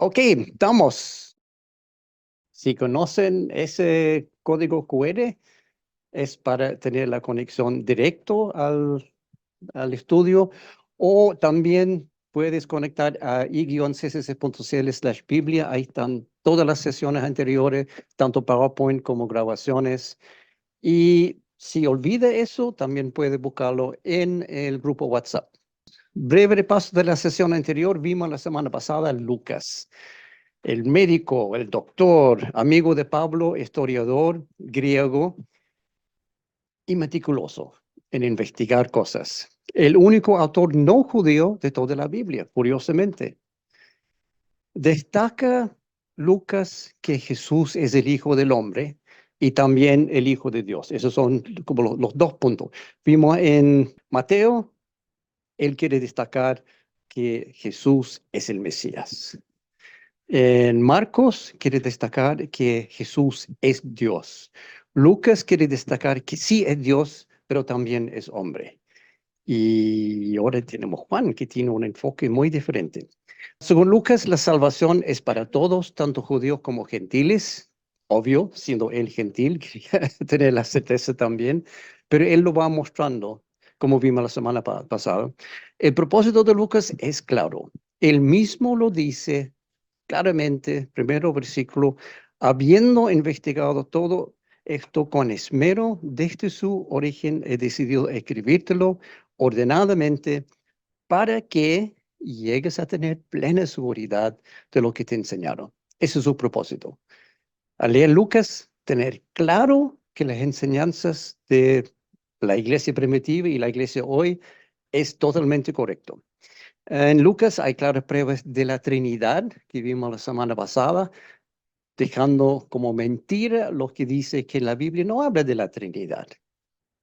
Ok, estamos. Si conocen ese código QR, es para tener la conexión directo al estudio, o también puedes conectar a i-ccc.cl/biblia. Ahí están todas las sesiones anteriores, tanto PowerPoint como grabaciones. Y si olvida eso, también puede buscarlo en el grupo WhatsApp. Breve repaso de la sesión anterior, vimos la semana pasada a Lucas, el médico, el doctor, amigo de Pablo, historiador griego y meticuloso en investigar cosas. El único autor no judío de toda la Biblia, curiosamente. Destaca Lucas que Jesús es el Hijo del Hombre y también el Hijo de Dios. Esos son como los dos puntos. Vimos en Mateo, él quiere destacar que Jesús es el Mesías. En Marcos quiere destacar que Jesús es Dios. Lucas quiere destacar que sí es Dios, pero también es hombre. Y ahora tenemos Juan, que tiene un enfoque muy diferente. Según Lucas, la salvación es para todos, tanto judíos como gentiles. Obvio, siendo él gentil, quería tener la certeza también, pero él lo va mostrando, como vimos la semana pasada. El propósito de Lucas es claro. Él mismo lo dice claramente, primero versículo, habiendo investigado todo esto con esmero desde su origen, he decidido escribírtelo ordenadamente para que llegues a tener plena seguridad de lo que te enseñaron. Ese es su propósito. Al leer Lucas, tener claro que las enseñanzas de la iglesia primitiva y la iglesia hoy es totalmente correcto. En Lucas hay claras pruebas de la Trinidad que vimos la semana pasada, dejando como mentira lo que dice que la Biblia no habla de la Trinidad.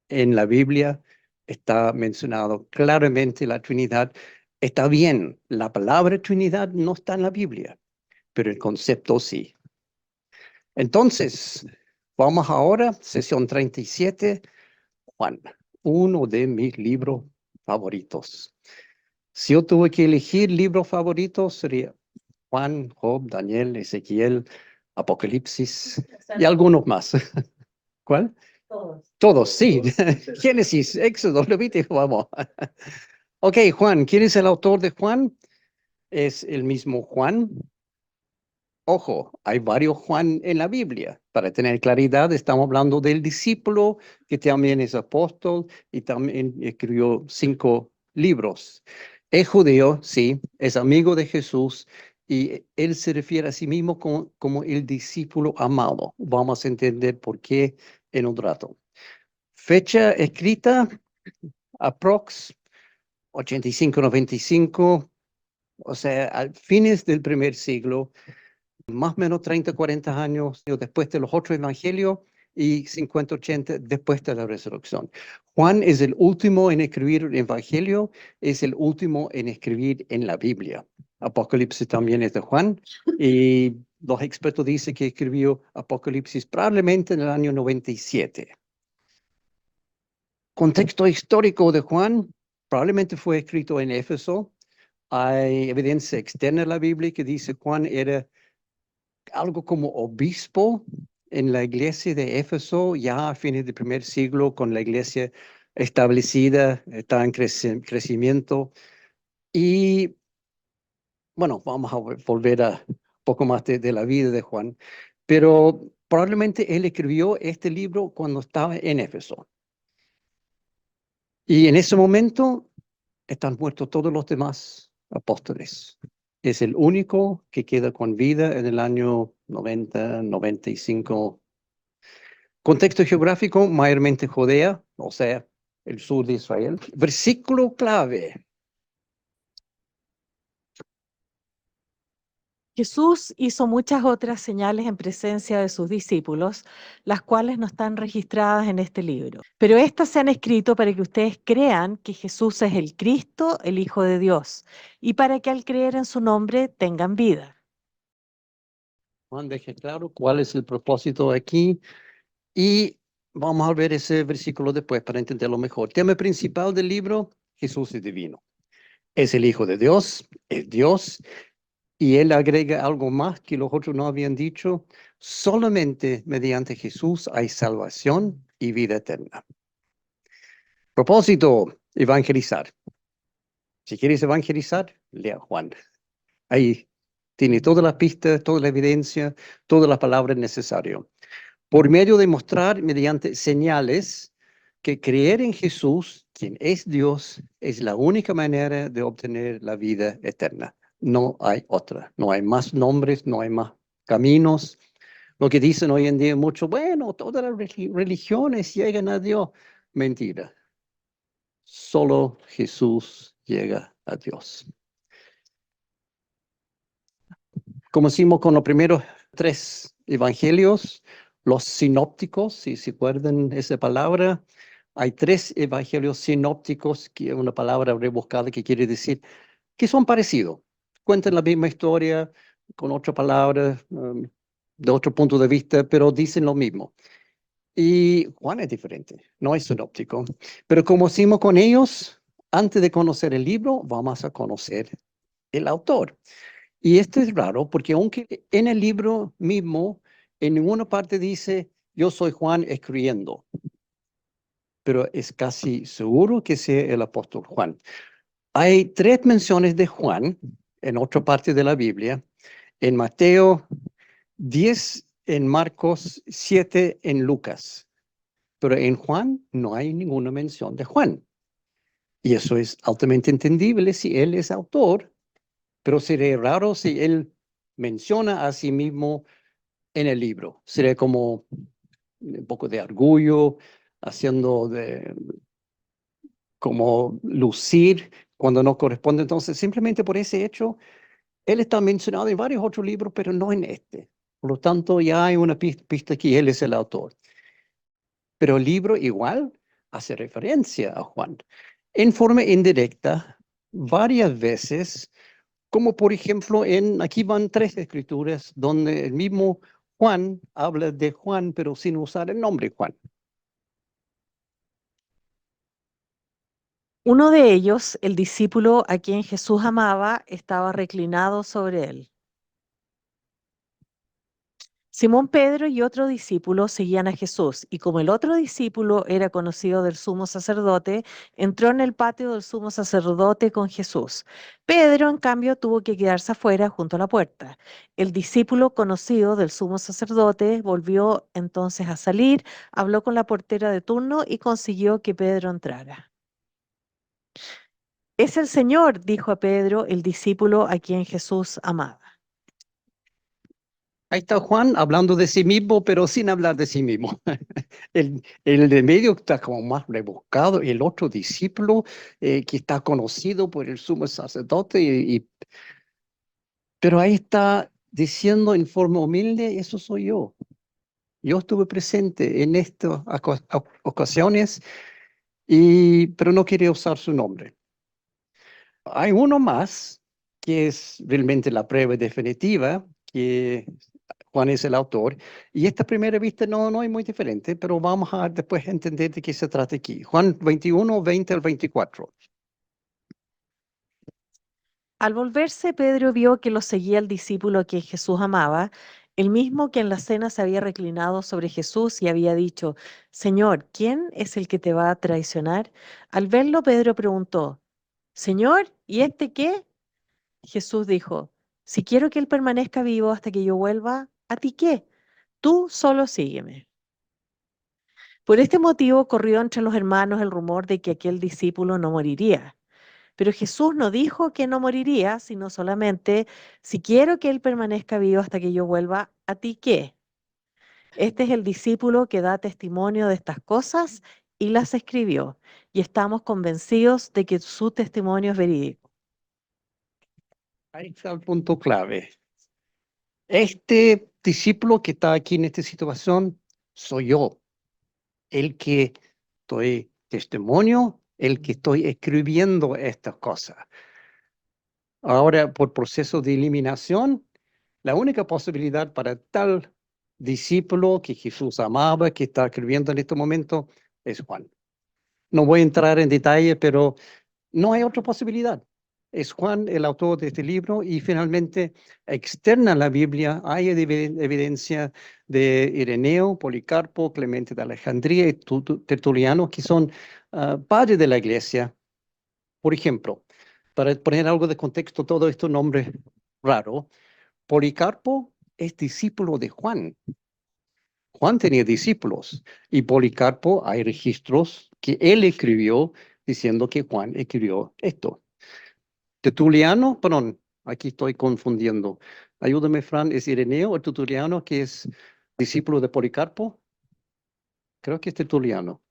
En la Biblia está mencionado claramente la Trinidad. Está bien, la palabra Trinidad no está en la Biblia, pero el concepto sí. Entonces, vamos ahora, sesión 37, Juan, uno de mis libros favoritos. Si yo tuve que elegir libros favoritos, sería Juan, Job, Daniel, Ezequiel, Apocalipsis y algunos más. ¿Cuál? Todos, sí. Génesis, Éxodo, Levítico, vamos. Ok, Juan, ¿quién es el autor de Juan? Es el mismo Juan. Ojo, hay varios Juan en la Biblia. Para tener claridad, estamos hablando del discípulo que también es apóstol y también escribió 5 libros. Es judío, sí, es amigo de Jesús y él se refiere a sí mismo como el discípulo amado. Vamos a entender por qué en un rato. Fecha escrita, aprox 85-95, o sea, al fines del primer siglo, más o menos 30, 40 años después de los otros evangelios y 50, 80 después de la resurrección. Juan es el último en escribir el evangelio, es el último en escribir en la Biblia. Apocalipsis también es de Juan y los expertos dicen que escribió Apocalipsis probablemente en el año 97. Contexto histórico de Juan, probablemente fue escrito en Éfeso. Hay evidencia externa en la Biblia que dice Juan era algo como obispo en la iglesia de Éfeso ya a fines del primer siglo, con la iglesia establecida, está en crecimiento. Y bueno, vamos a volver a un poco más de la vida de Juan, pero probablemente él escribió este libro cuando estaba en Éfeso. Y en ese momento están muertos todos los demás apóstoles. Es el único que queda con vida en el año 90, 95. Contexto geográfico, mayormente Judea, o sea, el sur de Israel. Versículo clave. Jesús hizo muchas otras señales en presencia de sus discípulos, las cuales no están registradas en este libro. Pero estas se han escrito para que ustedes crean que Jesús es el Cristo, el Hijo de Dios, y para que al creer en su nombre tengan vida. Juan deja claro cuál es el propósito aquí y vamos a ver ese versículo después para entenderlo mejor. Tema principal del libro, Jesús es divino. Es el Hijo de Dios, es Dios. Y él agrega algo más que los otros no habían dicho. Solamente mediante Jesús hay salvación y vida eterna. Propósito, evangelizar. Si quieres evangelizar, lea Juan. Ahí tiene todas las pistas, toda la evidencia, todas las palabras necesarias. Por medio de mostrar mediante señales que creer en Jesús, quien es Dios, es la única manera de obtener la vida eterna. No hay otra. No hay más nombres, no hay más caminos. Lo que dicen hoy en día mucho, bueno, todas las religiones llegan a Dios. Mentira. Solo Jesús llega a Dios. Comencemos con los primeros tres evangelios, los sinópticos, si se acuerdan esa palabra. Hay tres evangelios sinópticos, que es una palabra rebuscada que quiere decir que son parecidos. Cuentan la misma historia con otra palabra, de otro punto de vista, pero dicen lo mismo. Y Juan es diferente, no es sinóptico. Pero como hicimos con ellos, antes de conocer el libro, vamos a conocer el autor. Y esto es raro porque aunque en el libro mismo, en ninguna parte dice, yo soy Juan escribiendo, pero es casi seguro que sea el apóstol Juan. Hay tres menciones de Juan en otra parte de la Biblia, en Mateo 10, en Marcos 7, en Lucas, pero en Juan no hay ninguna mención de Juan. Y eso es altamente entendible si él es autor, pero sería raro si él menciona a sí mismo en el libro. Sería como un poco de orgullo, haciendo de como lucir cuando no corresponde. Entonces, simplemente por ese hecho, él está mencionado en varios otros libros, pero no en este. Por lo tanto, ya hay una pista que él es el autor. Pero el libro igual hace referencia a Juan en forma indirecta varias veces, como por ejemplo aquí van tres escrituras donde el mismo Juan habla de Juan, pero sin usar el nombre Juan. Uno de ellos, el discípulo a quien Jesús amaba, estaba reclinado sobre él. Simón Pedro y otro discípulo seguían a Jesús, y como el otro discípulo era conocido del sumo sacerdote, entró en el patio del sumo sacerdote con Jesús. Pedro, en cambio, tuvo que quedarse afuera junto a la puerta. El discípulo conocido del sumo sacerdote volvió entonces a salir, habló con la portera de turno y consiguió que Pedro entrara. Es el Señor, dijo a Pedro, el discípulo a quien Jesús amaba. Ahí está Juan hablando de sí mismo, pero sin hablar de sí mismo. El de medio está como más rebuscado, y el otro discípulo que está conocido por el sumo sacerdote, pero ahí está diciendo en forma humilde, eso soy yo. Yo estuve presente en estas ocasiones, pero no quería usar su nombre. Hay uno más que es realmente la prueba definitiva, que Juan es el autor, y esta primera vista no es muy diferente, pero vamos a después entender de qué se trata aquí. Juan 21, 20 al 24. Al volverse, Pedro vio que lo seguía el discípulo a quien Jesús amaba, el mismo que en la cena se había reclinado sobre Jesús y había dicho, Señor, ¿quién es el que te va a traicionar? Al verlo, Pedro preguntó, Señor, ¿y este qué? Jesús dijo, si quiero que él permanezca vivo hasta que yo vuelva, ¿a ti qué? Tú solo sígueme. Por este motivo corrió entre los hermanos el rumor de que aquel discípulo no moriría. Pero Jesús no dijo que no moriría, sino solamente, si quiero que él permanezca vivo hasta que yo vuelva, ¿a ti qué? Este es el discípulo que da testimonio de estas cosas y las escribió, y estamos convencidos de que su testimonio es verídico. Ahí está el punto clave. Este discípulo que está aquí en esta situación soy yo, el que estoy testimonio, el que estoy escribiendo estas cosas. Ahora, por proceso de eliminación, la única posibilidad para tal discípulo que Jesús amaba, que está escribiendo en este momento, es Juan. No voy a entrar en detalle, pero no hay otra posibilidad. es Juan el autor de este libro y finalmente externa a la Biblia hay evidencia de Ireneo, Policarpo, Clemente de Alejandría y Tertuliano, que son padres de la iglesia. Por ejemplo, para poner algo de contexto, todo estos nombres raros, Policarpo es discípulo de Juan. Juan tenía discípulos y Policarpo hay registros que él escribió diciendo que Juan escribió esto. Tertuliano, perdón, aquí estoy confundiendo. Ayúdame, Fran, ¿es Ireneo o Tertuliano que es discípulo de Policarpo? Creo que es Tertuliano.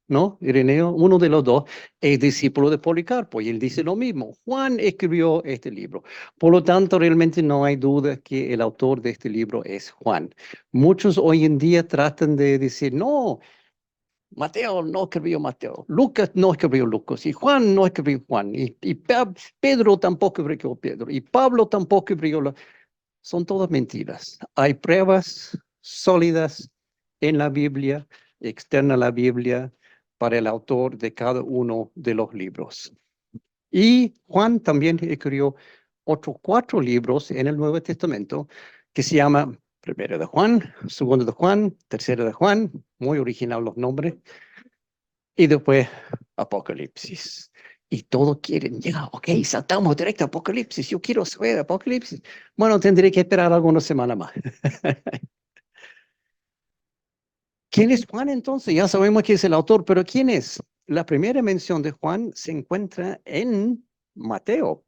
¿No? Ireneo, uno de los dos, es discípulo de Policarpo y él dice lo mismo. Juan escribió este libro. Por lo tanto, realmente no hay duda que el autor de este libro es Juan. Muchos hoy en día tratan de decir, no, Mateo no escribió Mateo, Lucas no escribió Lucas, y Juan no escribió Juan, y Pedro tampoco escribió Pedro, y Pablo tampoco escribió. Son todas mentiras. Hay pruebas sólidas en la Biblia, externa a la Biblia, para el autor de cada uno de los libros. Y Juan también escribió otros 4 libros en el Nuevo Testamento que se llama Primero de Juan, Segundo de Juan, Tercero de Juan, muy original los nombres, y después Apocalipsis. Y todos quieren, ya, ok, saltamos directo a Apocalipsis. Yo quiero saber Apocalipsis. Bueno, tendré que esperar algunas semanas más. ¿Quién es Juan entonces? Ya sabemos que es el autor, pero ¿quién es? La primera mención de Juan se encuentra en Mateo.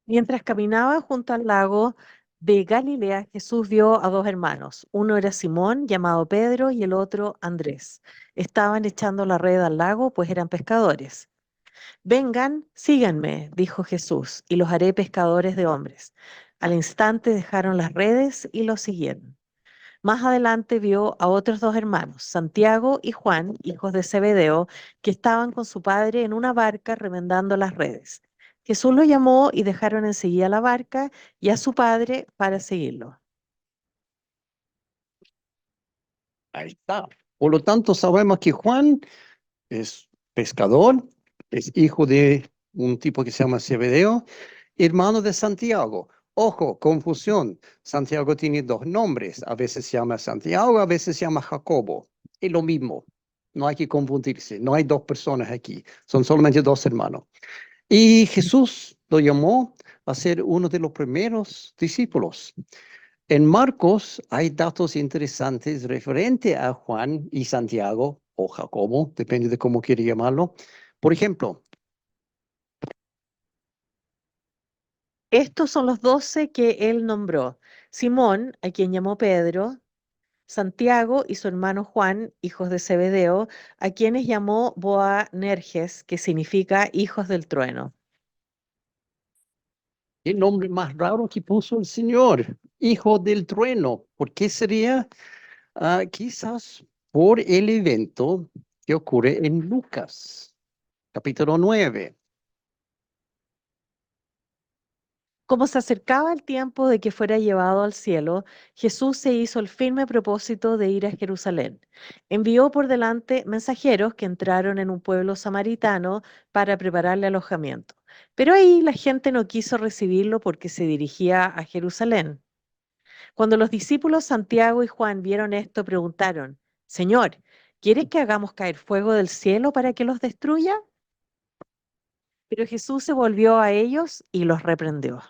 Mientras caminaba junto al lago de Galilea, Jesús vio a 2 hermanos. Uno era Simón, llamado Pedro, y el otro Andrés. Estaban echando la red al lago, pues eran pescadores. Vengan, síganme, dijo Jesús, y los haré pescadores de hombres. Al instante dejaron las redes y lo siguieron. Más adelante vio a otros 2 hermanos, Santiago y Juan, hijos de Zebedeo, que estaban con su padre en una barca remendando las redes. Jesús los llamó y dejaron enseguida la barca y a su padre para seguirlo. Ahí está. Por lo tanto, sabemos que Juan es pescador, es hijo de un tipo que se llama Zebedeo, hermano de Santiago. Ojo, confusión. Santiago tiene 2 nombres. A veces se llama Santiago, a veces se llama Jacobo. Es lo mismo. No hay que confundirse. No hay 2 personas aquí. Son solamente 2 hermanos. Y Jesús lo llamó a ser uno de los primeros discípulos. En Marcos hay datos interesantes referente a Juan y Santiago o Jacobo, depende de cómo quiere llamarlo. Por ejemplo, Estos son los 12 que él nombró. Simón, a quien llamó Pedro, Santiago y su hermano Juan, hijos de Zebedeo, a quienes llamó Boanerges, que significa hijos del trueno. el nombre más raro que puso el Señor, hijo del trueno. ¿Por qué sería? Quizás por el evento que ocurre en Lucas, capítulo 9. Como se acercaba el tiempo de que fuera llevado al cielo, Jesús se hizo el firme propósito de ir a Jerusalén. Envió por delante mensajeros que entraron en un pueblo samaritano para prepararle alojamiento. Pero ahí la gente no quiso recibirlo porque se dirigía a Jerusalén. Cuando los discípulos Santiago y Juan vieron esto, preguntaron, Señor, ¿quieres que hagamos caer fuego del cielo para que los destruya? Pero Jesús se volvió a ellos y los reprendió.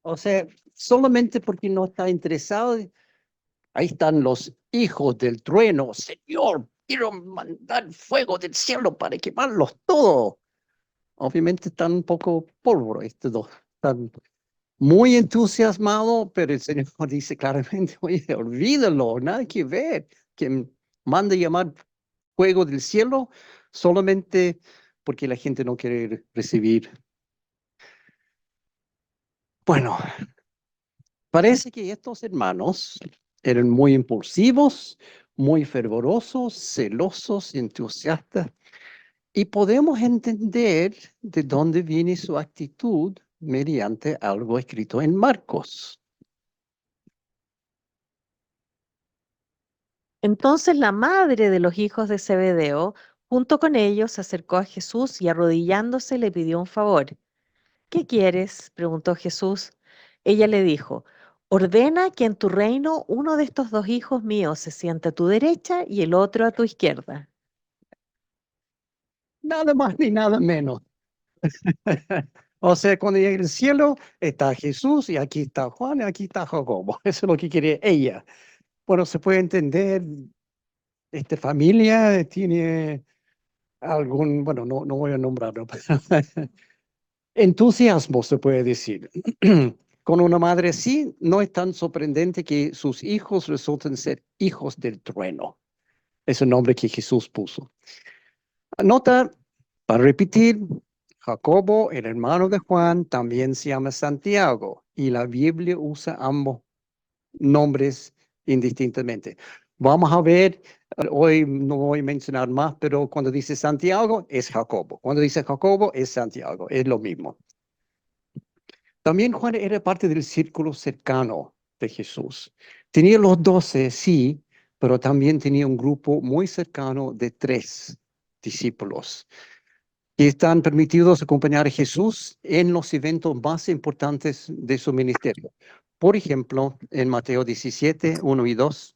O sea, solamente porque no está interesado. Ahí están los hijos del trueno. Señor, quiero mandar fuego del cielo para quemarlos todos. Obviamente están un poco pólvora estos dos. Están muy entusiasmados, pero el Señor dice claramente, oye, olvídalo, nada que ver. Que mande llamar fuego del cielo solamente porque la gente no quiere recibir. Bueno, parece que estos hermanos eran muy impulsivos, muy fervorosos, celosos, entusiastas, y podemos entender de dónde viene su actitud mediante algo escrito en Marcos. Entonces la madre de los hijos de Zebedeo, junto con ellos, se acercó a Jesús y arrodillándose le pidió un favor. ¿Qué quieres? Preguntó Jesús. Ella le dijo, ordena que en tu reino uno de estos dos hijos míos se siente a tu derecha y el otro a tu izquierda. Nada más ni nada menos. O sea, cuando llegue al cielo, está Jesús y aquí está Juan y aquí está Jacobo. Eso es lo que quiere ella. Bueno, se puede entender, esta familia tiene algún, bueno, no voy a nombrarlo, pero entusiasmo se puede decir. Con una madre así, no es tan sorprendente que sus hijos resulten ser hijos del trueno. Es el nombre que Jesús puso. Nota, para repetir, Jacobo, el hermano de Juan, también se llama Santiago y la Biblia usa ambos nombres indistintamente. Vamos a ver, hoy no voy a mencionar más, pero cuando dice Santiago es Jacobo. Cuando dice Jacobo es Santiago, es lo mismo. También Juan era parte del círculo cercano de Jesús. Tenía los 12, sí, pero también tenía un grupo muy cercano de 3 discípulos que están permitidos acompañar a Jesús en los eventos más importantes de su ministerio. Por ejemplo, en Mateo 17, 1 y 2.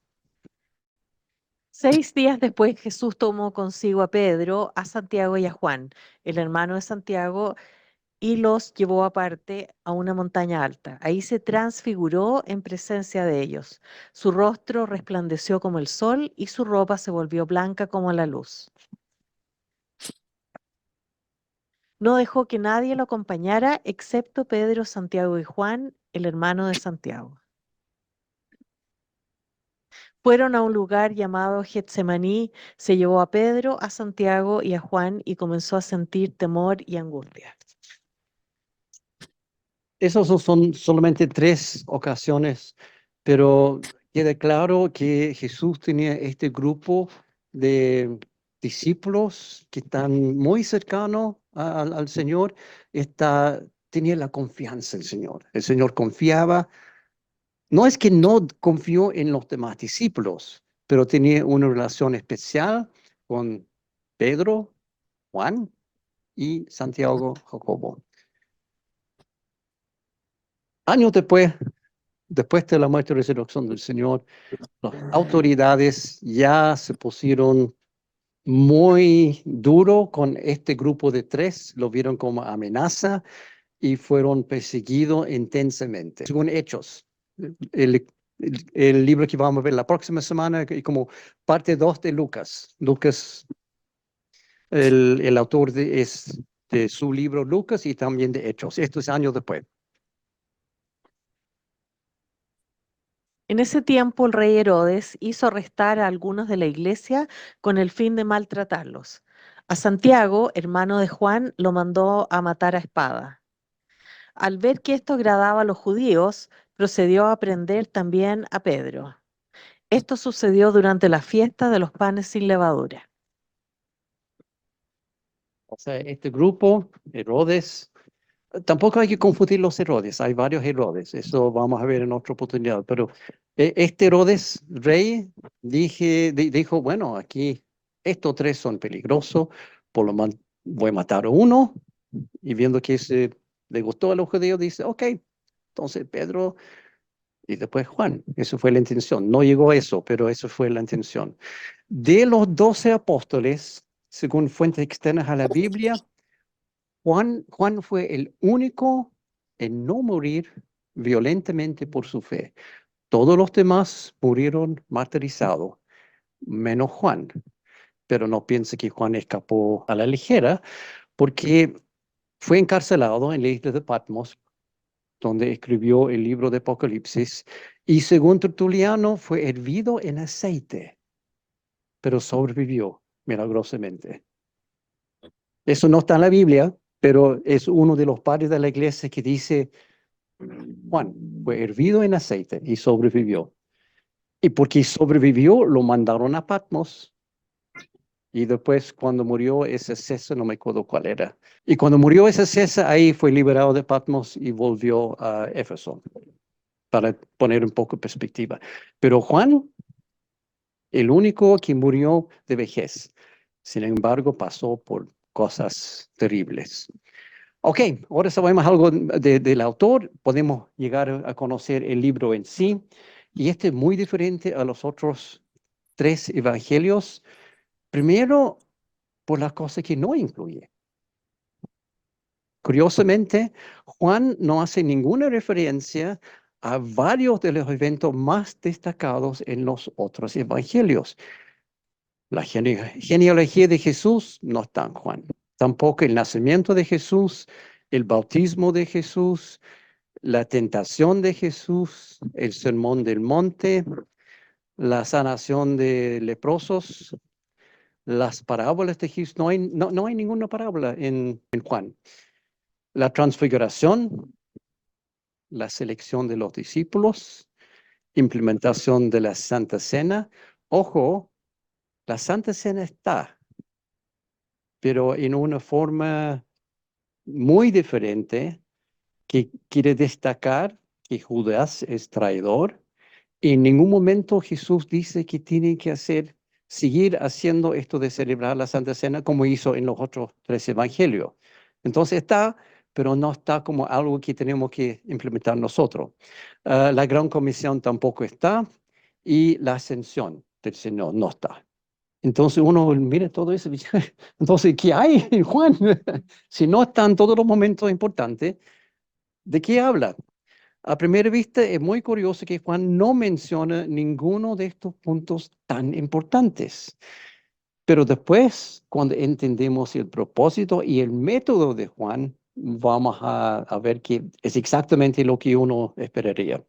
6 días después Jesús tomó consigo a Pedro, a Santiago y a Juan, el hermano de Santiago, y los llevó aparte a una montaña alta. Ahí se transfiguró en presencia de ellos. Su rostro resplandeció como el sol y su ropa se volvió blanca como la luz. No dejó que nadie lo acompañara excepto Pedro, Santiago y Juan, el hermano de Santiago. Fueron a un lugar llamado Getsemaní, se llevó a Pedro, a Santiago y a Juan y comenzó a sentir temor y angustia. Esos son solamente 3 ocasiones, pero queda claro que Jesús tenía este grupo de discípulos que están muy cercanos al Señor. Tenía la confianza en el Señor. El Señor confiaba. No es que no confió en los demás discípulos, pero tenía una relación especial con Pedro, Juan y Santiago, Jacobo. Años después de la muerte y resurrección del Señor, las autoridades ya se pusieron muy duro con este grupo de 3, lo vieron como amenaza y fueron perseguidos intensamente. Según Hechos, el libro que vamos a ver la próxima semana, y como parte 2 de Lucas. Lucas, el autor es de su libro Lucas y también de Hechos. Esto es años después. En ese tiempo el rey Herodes hizo arrestar a algunos de la iglesia con el fin de maltratarlos. A Santiago, hermano de Juan, lo mandó a matar a espada. Al ver que esto agradaba a los judíos, procedió a prender también a Pedro. Esto sucedió durante la fiesta de los panes sin levadura. O sea, este grupo, Herodes, tampoco hay que confundir los Herodes, hay varios Herodes, eso vamos a ver en otra oportunidad, pero este Herodes, rey, dijo, bueno, aquí estos 3 son peligrosos, por lo menos voy a matar a uno, y viendo que le gustó a los judíos, dice, ok, entonces Pedro y después Juan, eso fue la intención, no llegó a eso, pero eso fue la intención. De los 12 apóstoles, según fuentes externas a la Biblia, Juan fue el único en no morir violentamente por su fe. Todos los demás murieron martirizados, menos Juan. Pero no piense que Juan escapó a la ligera, porque fue encarcelado en la isla de Patmos, donde escribió el libro de Apocalipsis, y según Tertuliano fue hervido en aceite, pero sobrevivió milagrosamente. Eso no está en la Biblia, pero es uno de los padres de la iglesia que dice, Juan fue hervido en aceite y sobrevivió. Y porque sobrevivió, lo mandaron a Patmos. Y después, cuando murió ese César, no me acuerdo cuál era. Y cuando murió ese César, ahí fue liberado de Patmos y volvió a Éfeso, para poner un poco de perspectiva. Pero Juan el único que murió de vejez. Sin embargo, pasó por cosas terribles. Ok, ahora sabemos algo del autor, podemos llegar a conocer el libro en sí, y este es muy diferente a los otros tres evangelios. Primero, por las cosas que no incluye. Curiosamente, Juan no hace ninguna referencia a varios de los eventos más destacados en los otros evangelios. La genealogía de Jesús no está en Juan. Tampoco el nacimiento de Jesús, el bautismo de Jesús, la tentación de Jesús, el sermón del monte, la sanación de leprosos, las parábolas de Jesús. No hay ninguna parábola en Juan. La transfiguración, la selección de los discípulos, implementación de la Santa Cena. Ojo, la Santa Cena está, pero en una forma muy diferente que quiere destacar que Judas es traidor. En ningún momento Jesús dice que tiene que seguir haciendo esto de celebrar la Santa Cena como hizo en los otros tres evangelios. Entonces está, pero no está como algo que tenemos que implementar nosotros. La Gran Comisión tampoco está y la ascensión del Señor no está. Entonces uno mira todo eso y dice, entonces, ¿qué hay en Juan? Si no están todos los momentos importantes, ¿de qué habla? A primera vista es muy curioso que Juan no menciona ninguno de estos puntos tan importantes. Pero después, cuando entendemos el propósito y el método de Juan, vamos a ver que es exactamente lo que uno esperaría.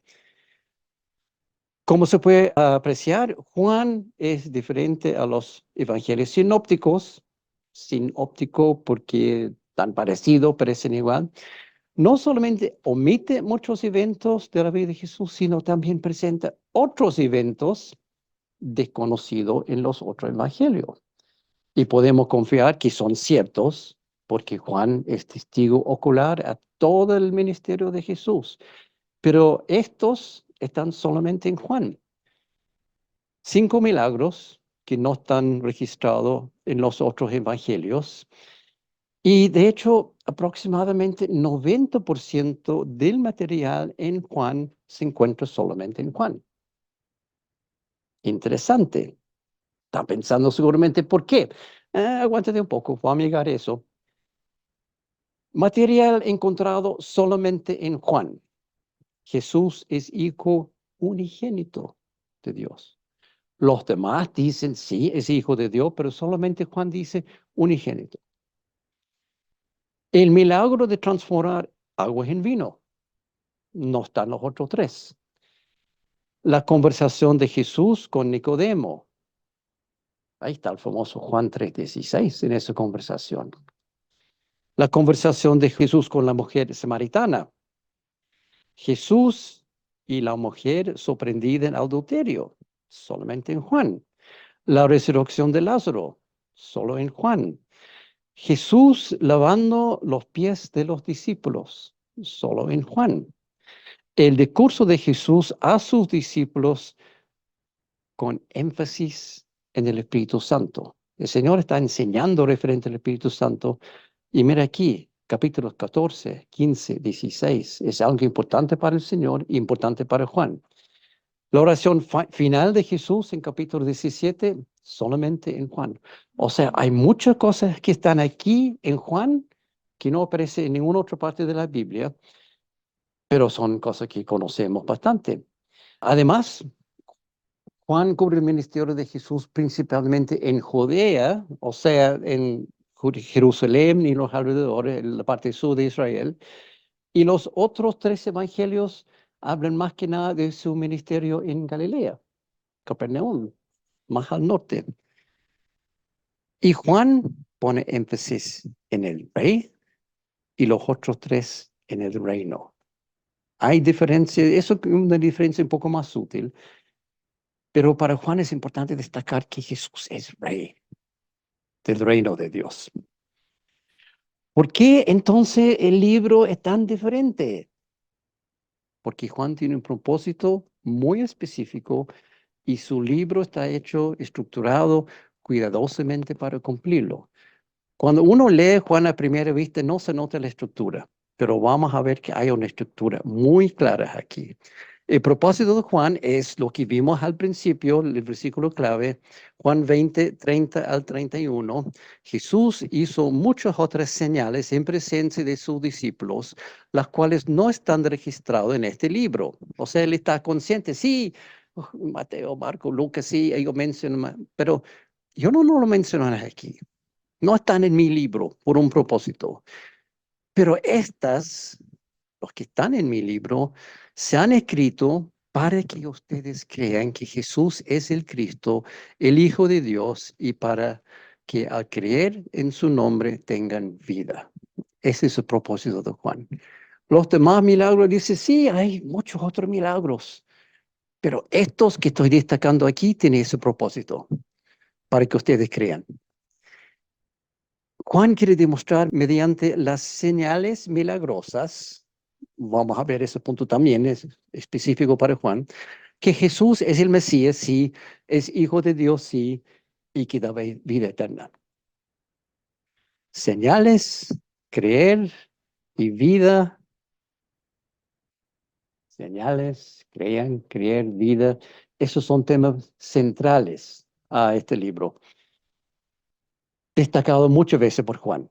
Como se puede apreciar, Juan es diferente a los evangelios sinópticos. Sinóptico porque tan parecido, parecen igual. No solamente omite muchos eventos de la vida de Jesús, sino también presenta otros eventos desconocidos en los otros evangelios. Y podemos confiar que son ciertos porque Juan es testigo ocular a todo el ministerio de Jesús. Pero estos están solamente en Juan. 5 milagros que no están registrados en los otros evangelios. Y de hecho, aproximadamente 90% del material en Juan se encuentra solamente en Juan. Interesante. Está pensando seguramente por qué. Aguántate un poco, voy a llegar a eso. Material encontrado solamente en Juan. Jesús es hijo unigénito de Dios. Los demás dicen, sí, es hijo de Dios, pero solamente Juan dice unigénito. El milagro de transformar agua en vino. No están los otros tres. La conversación de Jesús con Nicodemo. Ahí está el famoso Juan 3:16 en esa conversación. La conversación de Jesús con la mujer samaritana. Jesús y la mujer sorprendida en adulterio. Solamente en Juan. La resurrección de Lázaro. Solo en Juan. Jesús lavando los pies de los discípulos. Solo en Juan. El discurso de Jesús a sus discípulos con énfasis en el Espíritu Santo. El Señor está enseñando referente al Espíritu Santo. Y mira aquí, capítulos 14, 15, 16. Es algo importante para el Señor y importante para Juan. La oración final de Jesús en capítulo 17, solamente en Juan. O sea, hay muchas cosas que están aquí en Juan que no aparecen en ninguna otra parte de la Biblia, pero son cosas que conocemos bastante. Además, Juan cubre el ministerio de Jesús principalmente en Judea, o sea, en Jerusalén y los alrededores, en la parte sur de Israel. Y los otros tres evangelios hablan más que nada de su ministerio en Galilea, Capernaum, más al norte. Y Juan pone énfasis en el rey y los otros tres en el reino. Hay diferencia, eso es una diferencia un poco más sutil, pero para Juan es importante destacar que Jesús es rey del reino de Dios. ¿Por qué entonces el libro es tan diferente? Porque Juan tiene un propósito muy específico y su libro está hecho, estructurado cuidadosamente para cumplirlo. Cuando uno lee Juan a primera vista, no se nota la estructura, pero vamos a ver que hay una estructura muy clara aquí. El propósito de Juan es lo que vimos al principio, el versículo clave, Juan 20, 30 al 31. Jesús hizo muchas otras señales en presencia de sus discípulos, las cuales no están registradas en este libro. O sea, él está consciente, sí, Mateo, Marco, Lucas, sí, ellos mencionan, pero yo no lo menciono aquí. No están en mi libro por un propósito, pero estas, los que están en mi libro, se han escrito para que ustedes crean que Jesús es el Cristo, el Hijo de Dios, y para que al creer en su nombre tengan vida. Ese es el propósito de Juan. Los demás milagros, dice, sí, hay muchos otros milagros, pero estos que estoy destacando aquí tienen ese propósito, para que ustedes crean. Juan quiere demostrar mediante las señales milagrosas, vamos a ver ese punto también, es específico para Juan, que Jesús es el Mesías, sí, es hijo de Dios, sí, y que da vida eterna. Señales, creer y vida. Señales, creer, vida. Esos son temas centrales a este libro, destacado muchas veces por Juan.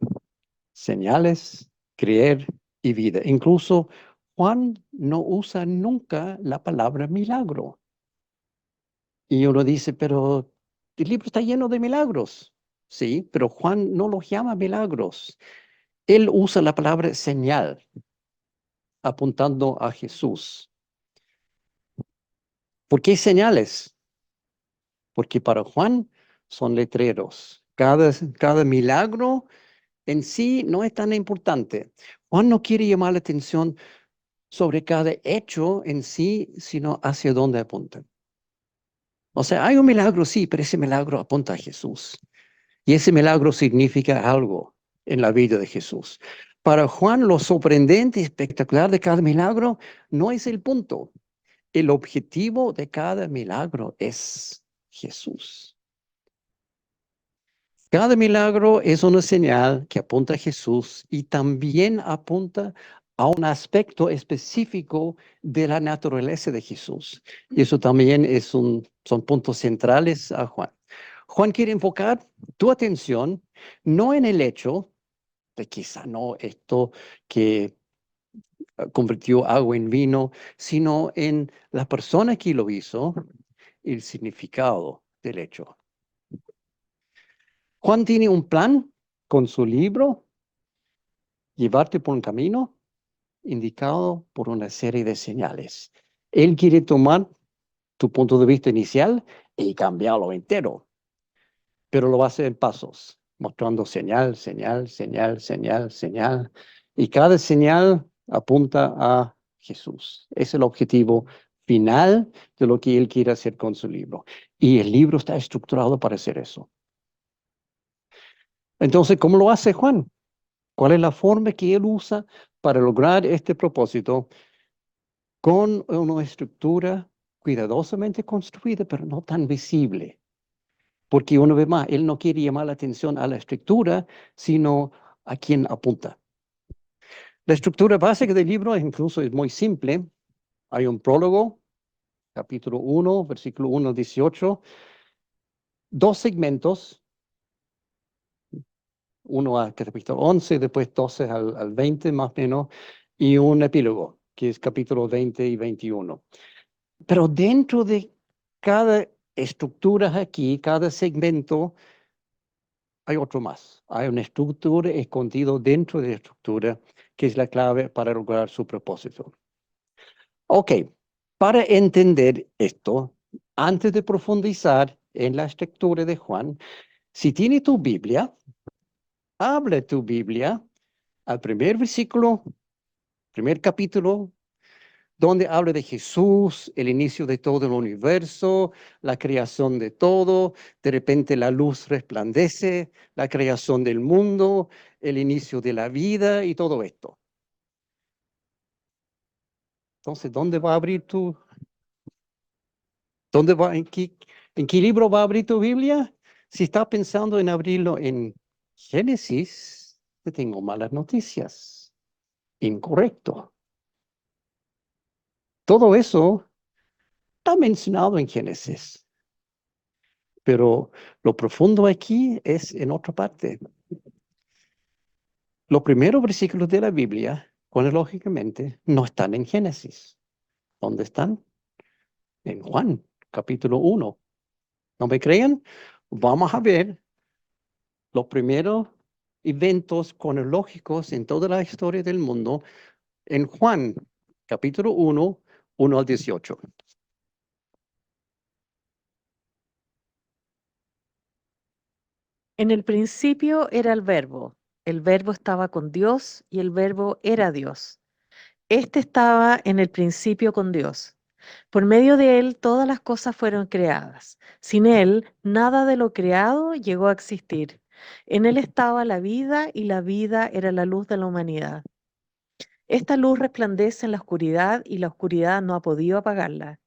Señales, creer y vida. Incluso Juan no usa nunca la palabra milagro. Y uno dice, pero el libro está lleno de milagros. Sí, pero Juan no los llama milagros. Él usa la palabra señal, apuntando a Jesús. ¿Por qué señales? Porque para Juan son letreros. Cada milagro en sí no es tan importante. Juan no quiere llamar la atención sobre cada hecho en sí, sino hacia dónde apuntan. O sea, hay un milagro, sí, pero ese milagro apunta a Jesús. Y ese milagro significa algo en la vida de Jesús. Para Juan, lo sorprendente y espectacular de cada milagro no es el punto. El objetivo de cada milagro es Jesús. Cada milagro es una señal que apunta a Jesús y también apunta a un aspecto específico de la naturaleza de Jesús. Y eso también son puntos centrales a Juan. Juan quiere enfocar tu atención no en el hecho de quizá no esto que convirtió agua en vino, sino en la persona que lo hizo y el significado del hecho. Juan tiene un plan con su libro, llevarte por un camino indicado por una serie de señales. Él quiere tomar tu punto de vista inicial y cambiarlo entero, pero lo va a hacer en pasos, mostrando señal, señal, señal, señal, señal. Y cada señal apunta a Jesús. Es el objetivo final de lo que él quiere hacer con su libro. Y el libro está estructurado para hacer eso. Entonces, ¿cómo lo hace Juan? ¿Cuál es la forma que él usa para lograr este propósito con una estructura cuidadosamente construida, pero no tan visible? Porque una vez más, él no quiere llamar la atención a la estructura, sino a quien apunta. La estructura básica del libro incluso es muy simple. Hay un prólogo, capítulo 1, versículo 1 al 18, dos segmentos, uno al capítulo 11, después 12 al 20 más o menos, y un epílogo, que es capítulo 20 y 21. Pero dentro de cada estructura aquí, cada segmento, hay otro más. Hay una estructura escondido dentro de la estructura que es la clave para lograr su propósito. Ok, para entender esto, antes de profundizar en la estructura de Juan, si tiene tu Biblia, abre tu Biblia al primer versículo, primer capítulo, donde habla de Jesús, el inicio de todo el universo, la creación de todo, de repente la luz resplandece, la creación del mundo, el inicio de la vida y todo esto. Entonces, ¿dónde va a abrir tu ¿Dónde va? ¿En qué libro va a abrir tu Biblia? Si está pensando en abrirlo en Génesis, te tengo malas noticias. Incorrecto. Todo eso está mencionado en Génesis, pero lo profundo aquí es en otra parte. Los primeros versículos de la Biblia, cronológicamente, no están en Génesis. ¿Dónde están? En Juan, capítulo 1. ¿No me creen? Vamos a ver los primeros eventos cronológicos en toda la historia del mundo en Juan, capítulo 1, 1 al 18. En el principio era el verbo estaba con Dios y el verbo era Dios. Este estaba en el principio con Dios. Por medio de él todas las cosas fueron creadas. Sin él nada de lo creado llegó a existir. En él estaba la vida y la vida era la luz de la humanidad. Esta luz resplandece en la oscuridad y la oscuridad no ha podido apagarla.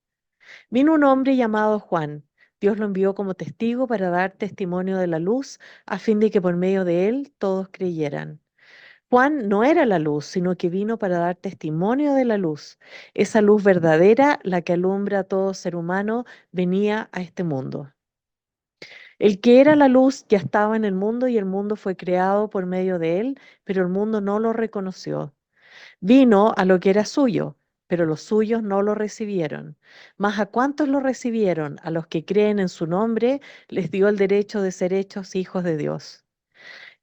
Vino un hombre llamado Juan. Dios lo envió como testigo para dar testimonio de la luz, a fin de que por medio de él todos creyeran. Juan no era la luz, sino que vino para dar testimonio de la luz. Esa luz verdadera, la que alumbra a todo ser humano, venía a este mundo. El que era la luz ya estaba en el mundo y el mundo fue creado por medio de él, pero el mundo no lo reconoció. Vino a lo que era suyo, pero los suyos no lo recibieron. Mas a cuantos lo recibieron, a los que creen en su nombre, les dio el derecho de ser hechos hijos de Dios.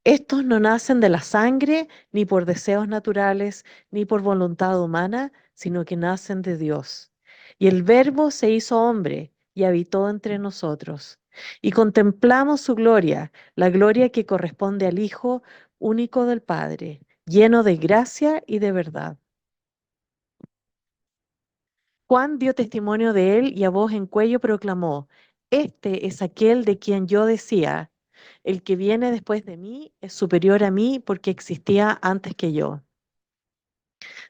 Estos no nacen de la sangre, ni por deseos naturales, ni por voluntad humana, sino que nacen de Dios. Y el Verbo se hizo hombre y habitó entre nosotros. Y contemplamos su gloria, la gloria que corresponde al Hijo único del Padre, lleno de gracia y de verdad. Juan dio testimonio de él y a voz en cuello proclamó: Este es aquel de quien yo decía, el que viene después de mí es superior a mí porque existía antes que yo.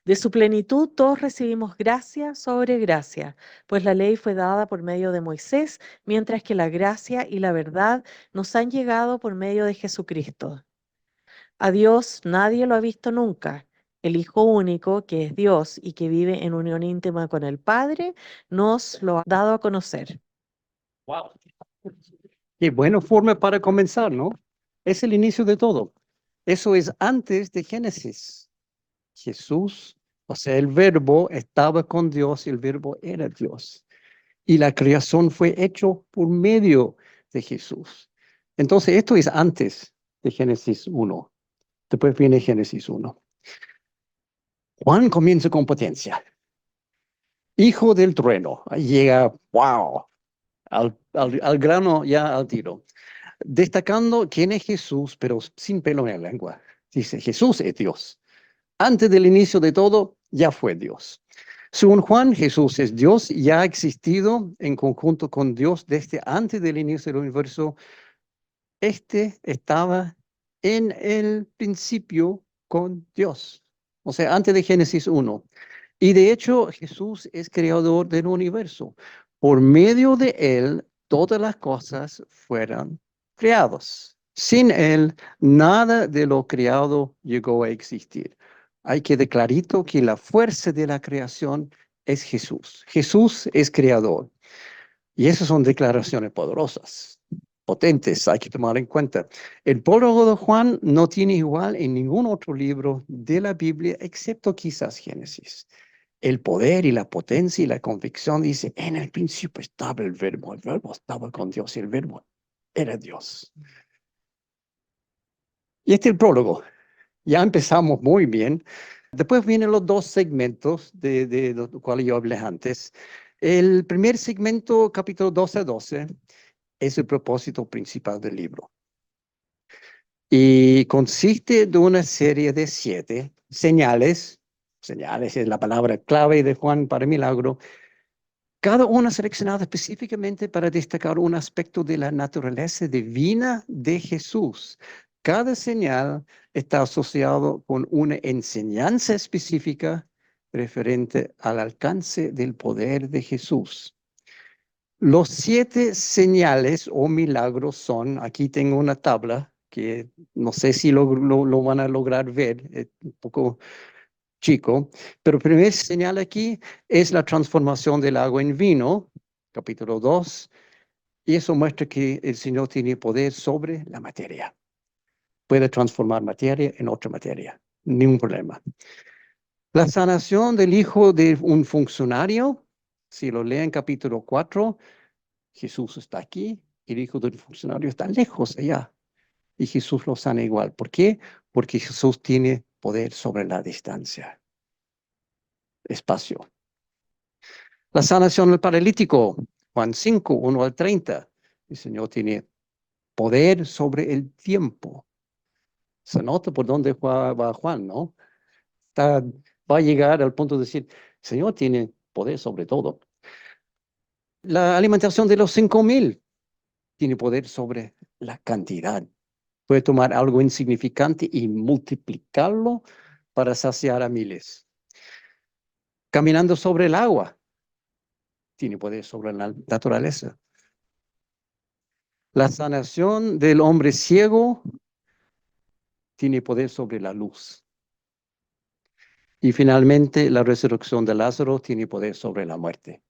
De su plenitud todos recibimos gracia sobre gracia, pues la ley fue dada por medio de Moisés, mientras que la gracia y la verdad nos han llegado por medio de Jesucristo. A Dios nadie lo ha visto nunca. El Hijo único, que es Dios y que vive en unión íntima con el Padre, nos lo ha dado a conocer. Wow. Qué buena forma para comenzar, ¿no? Es el inicio de todo. Eso es antes de Génesis. Jesús, o sea, el verbo estaba con Dios y el verbo era Dios. Y la creación fue hecho por medio de Jesús. Entonces, esto es antes de Génesis 1. Después viene Génesis 1. Juan comienza con potencia. Hijo del trueno. Ahí llega, wow, al grano ya al tiro. Destacando quién es Jesús, pero sin pelo en la lengua. Dice, Jesús es Dios. Antes del inicio de todo, ya fue Dios. Según Juan, Jesús es Dios y ha existido en conjunto con Dios desde antes del inicio del universo. Este estaba en el principio con Dios, o sea, antes de Génesis 1. Y de hecho, Jesús es creador del universo. Por medio de él, todas las cosas fueron creadas. Sin él, nada de lo creado llegó a existir. Hay que declarar clarito que la fuerza de la creación es Jesús. Jesús es creador. Y esas son declaraciones poderosas, potentes, hay que tomar en cuenta. El prólogo de Juan no tiene igual en ningún otro libro de la Biblia, excepto quizás Génesis. El poder y la potencia y la convicción dice, en el principio estaba el verbo estaba con Dios y el verbo era Dios. Y este es el prólogo. Ya empezamos muy bien. Después vienen los dos segmentos de los cuales yo hablé antes. El primer segmento, capítulo 12 a 12, es el propósito principal del libro. Y consiste de una serie de 7 señales. Señales es la palabra clave de Juan para milagro. Cada una seleccionada específicamente para destacar un aspecto de la naturaleza divina de Jesús. Cada señal está asociado con una enseñanza específica referente al alcance del poder de Jesús. Los 7 señales o milagros son, aquí tengo una tabla que no sé si lo van a lograr ver, es un poco chico, pero el primer señal aquí es la transformación del agua en vino, capítulo 2, y eso muestra que el Señor tiene poder sobre la materia. Puede transformar materia en otra materia, ningún problema. La sanación del hijo de un funcionario, si lo leen capítulo 4, Jesús está aquí, el hijo del funcionario está lejos allá, y Jesús lo sana igual. ¿Por qué? Porque Jesús tiene poder sobre la distancia, espacio. La sanación del paralítico, Juan 5, 1 al 30. El Señor tiene poder sobre el tiempo. Se nota por dónde va Juan, ¿no? Va a llegar al punto de decir, el Señor tiene poder sobre todo. La alimentación de los 5,000 tiene poder sobre la cantidad. Puede tomar algo insignificante y multiplicarlo para saciar a miles. Caminando sobre el agua, tiene poder sobre la naturaleza. La sanación del hombre ciego tiene poder sobre la luz. Y finalmente, la resurrección de Lázaro tiene poder sobre la muerte.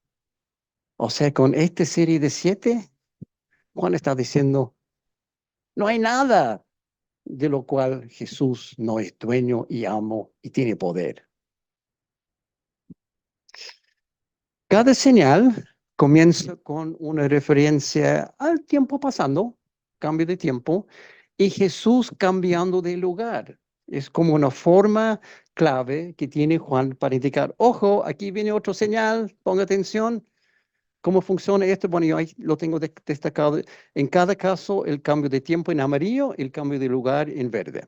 O sea, con esta serie de 7, Juan está diciendo, no hay nada de lo cual Jesús no es dueño y amo y tiene poder. Cada señal comienza con una referencia al tiempo pasando, cambio de tiempo, y Jesús cambiando de lugar. Es como una forma clave que tiene Juan para indicar, ojo, aquí viene otra señal, ponga atención. ¿Cómo funciona esto? Bueno, yo ahí lo tengo destacado. En cada caso, el cambio de tiempo en amarillo, el cambio de lugar en verde.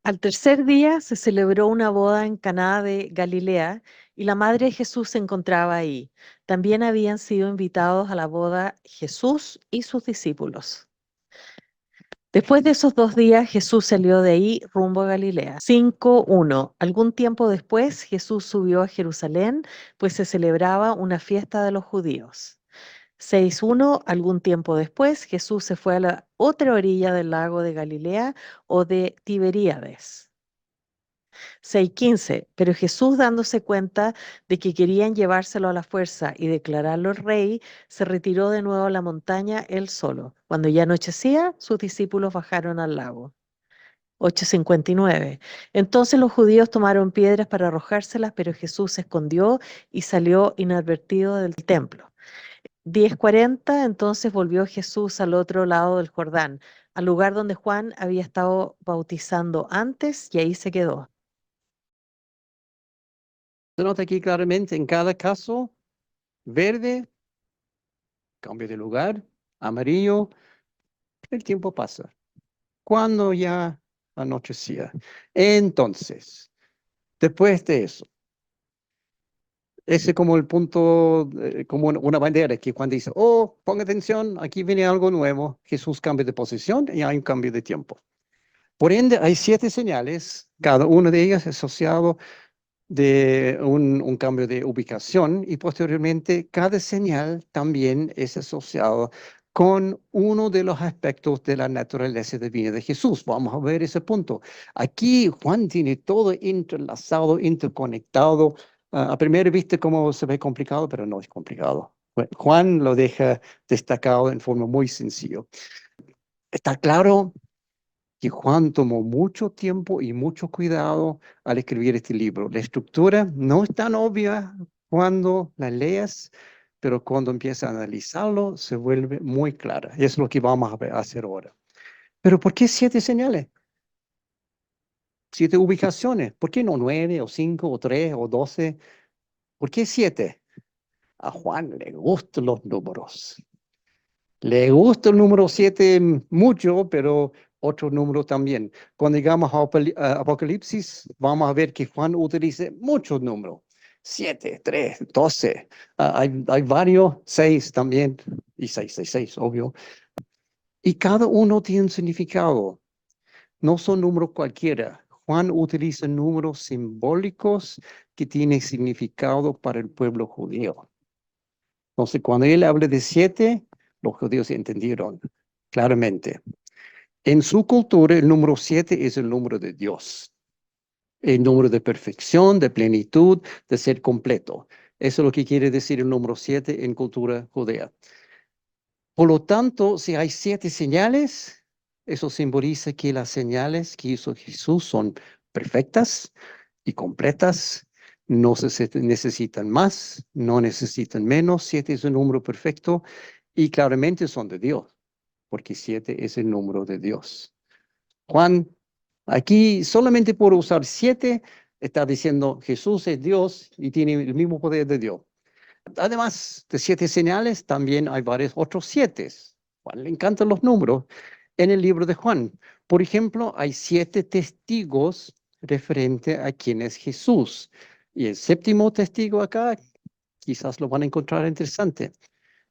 Al tercer día se celebró una boda en Caná de Galilea y la madre de Jesús se encontraba ahí. También habían sido invitados a la boda Jesús y sus discípulos. Después de esos 2 días, Jesús salió de ahí rumbo a Galilea. 5:1. Algún tiempo después, Jesús subió a Jerusalén, pues se celebraba una fiesta de los judíos. 6:1. Algún tiempo después, Jesús se fue a la otra orilla del lago de Galilea o de Tiberíades. 6:15. Pero Jesús, dándose cuenta de que querían llevárselo a la fuerza y declararlo rey, se retiró de nuevo a la montaña él solo. Cuando ya anochecía, sus discípulos bajaron al lago. 8:59. Entonces los judíos tomaron piedras para arrojárselas, pero Jesús se escondió y salió inadvertido del templo. 10:40. Entonces volvió Jesús al otro lado del Jordán, al lugar donde Juan había estado bautizando antes, y ahí se quedó. Se nota aquí claramente en cada caso, verde, cambio de lugar, amarillo, el tiempo pasa. Cuando ya anochecía. Entonces, después de eso, ese es como el punto, como una bandera que cuando dice, oh, ponga atención, aquí viene algo nuevo, Jesús cambia de posición y hay un cambio de tiempo. Por ende, hay 7 señales, cada una de ellas asociado de un cambio de ubicación y posteriormente cada señal también es asociado con uno de los aspectos de la naturaleza divina de Jesús. Vamos a ver ese punto. Aquí Juan tiene todo entrelazado, interconectado. A primera vista como se ve complicado, pero no es complicado. Juan lo deja destacado en forma muy sencilla. Está claro que Juan tomó mucho tiempo y mucho cuidado al escribir este libro. La estructura no es tan obvia cuando la lees, pero cuando empiezas a analizarlo se vuelve muy clara. Y es lo que vamos a hacer ahora. Pero ¿por qué 7 señales? 7 ubicaciones. ¿Por qué no 9 o 5 o 3 o 12? ¿Por qué 7? A Juan le gustan los números. Le gusta el número 7 mucho, pero otros números también. Cuando llegamos a Apocalipsis, vamos a ver que Juan utiliza muchos números. 7, 3, 12. Hay varios, 6 también, y 666, obvio. Y cada uno tiene un significado. No son números cualquiera. Juan utiliza números simbólicos que tienen significado para el pueblo judío. Entonces, cuando él habla de 7, los judíos entendieron claramente. En su cultura, el número 7 es el número de Dios, el número de perfección, de plenitud, de ser completo. Eso es lo que quiere decir el número 7 en cultura judía. Por lo tanto, si hay 7 señales, eso simboliza que las señales que hizo Jesús son perfectas y completas. No se necesitan más, no necesitan menos. 7 es un número perfecto y claramente son de Dios, porque 7 es el número de Dios. Juan, aquí solamente por usar 7, está diciendo Jesús es Dios y tiene el mismo poder de Dios. Además de 7 señales, también hay varios otros 7. Juan le encantan los números en el libro de Juan. Por ejemplo, hay 7 testigos referente a quién es Jesús. Y el séptimo testigo acá, quizás lo van a encontrar interesante.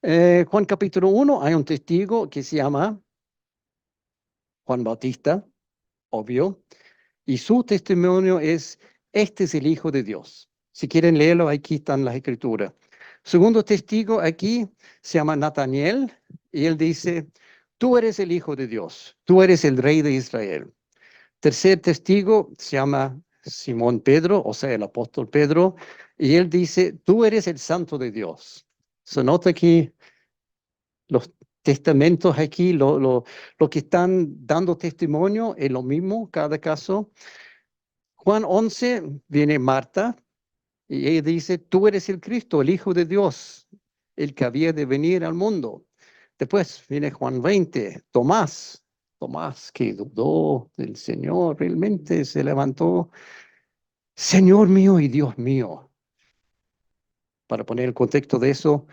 Juan capítulo 1, hay un testigo que se llama Juan Bautista, obvio, y su testimonio es, este es el Hijo de Dios. Si quieren leerlo, aquí están las escrituras. Segundo testigo aquí se llama Nataniel, y él dice, tú eres el Hijo de Dios, tú eres el Rey de Israel. Tercer testigo se llama Simón Pedro, o sea, el apóstol Pedro, y él dice, tú eres el Santo de Dios. Se nota aquí los testamentos aquí, lo que están dando testimonio es lo mismo, cada caso. Juan 11 viene Marta y ella dice, tú eres el Cristo, el Hijo de Dios, el que había de venir al mundo. Después viene Juan 20, Tomás que dudó del Señor, realmente se levantó, Señor mío y Dios mío. Para poner el contexto de eso,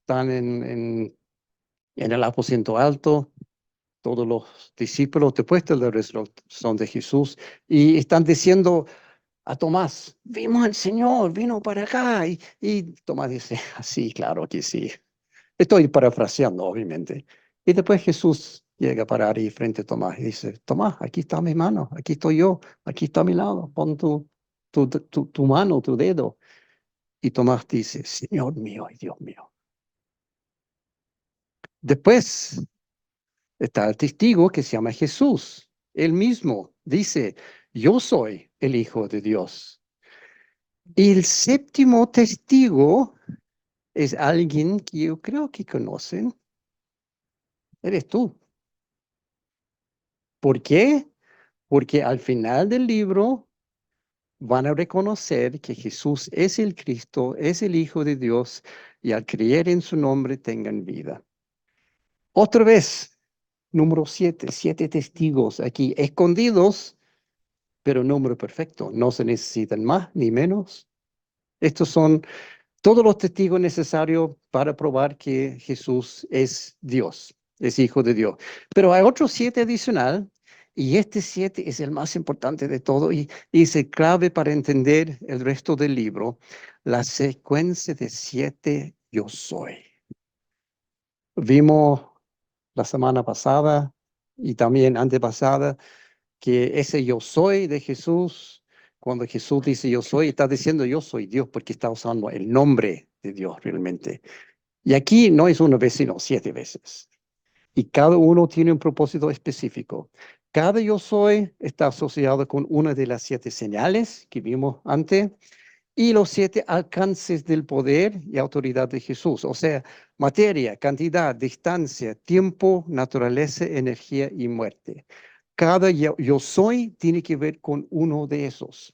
están en el aposento alto, todos los discípulos después de la resurrección de Jesús, y están diciendo a Tomás, vimos al Señor, vino para acá, y Tomás dice, sí, claro que sí. Estoy parafraseando, obviamente. Y después Jesús llega a parar ahí frente a Tomás y dice, Tomás, aquí está mi mano, aquí estoy yo, aquí está a mi lado, pon tu mano, tu dedo. Y Tomás dice, Señor mío y Dios mío. Después está el testigo que se llama Jesús. Él mismo dice, yo soy el Hijo de Dios. Y el séptimo testigo es alguien que yo creo que conocen. Eres tú. ¿Por qué? Porque al final del libro van a reconocer que Jesús es el Cristo, es el Hijo de Dios, y al creer en su nombre tengan vida. Otra vez, número 7, 7 testigos aquí escondidos, pero número perfecto. No se necesitan más ni menos. Estos son todos los testigos necesarios para probar que Jesús es Dios, es Hijo de Dios. Pero hay otros 7 adicional, y este 7 es el más importante de todo y es el clave para entender el resto del libro, la secuencia de 7 yo soy. Vimos la semana pasada y también antepasada que ese yo soy de Jesús, cuando Jesús dice yo soy, está diciendo yo soy Dios porque está usando el nombre de Dios realmente. Y aquí no es una vez, sino 7 veces. Y cada uno tiene un propósito específico. Cada yo soy está asociado con una de las 7 señales que vimos antes y los 7 alcances del poder y autoridad de Jesús. O sea, materia, cantidad, distancia, tiempo, naturaleza, energía y muerte. Cada yo soy tiene que ver con uno de esos.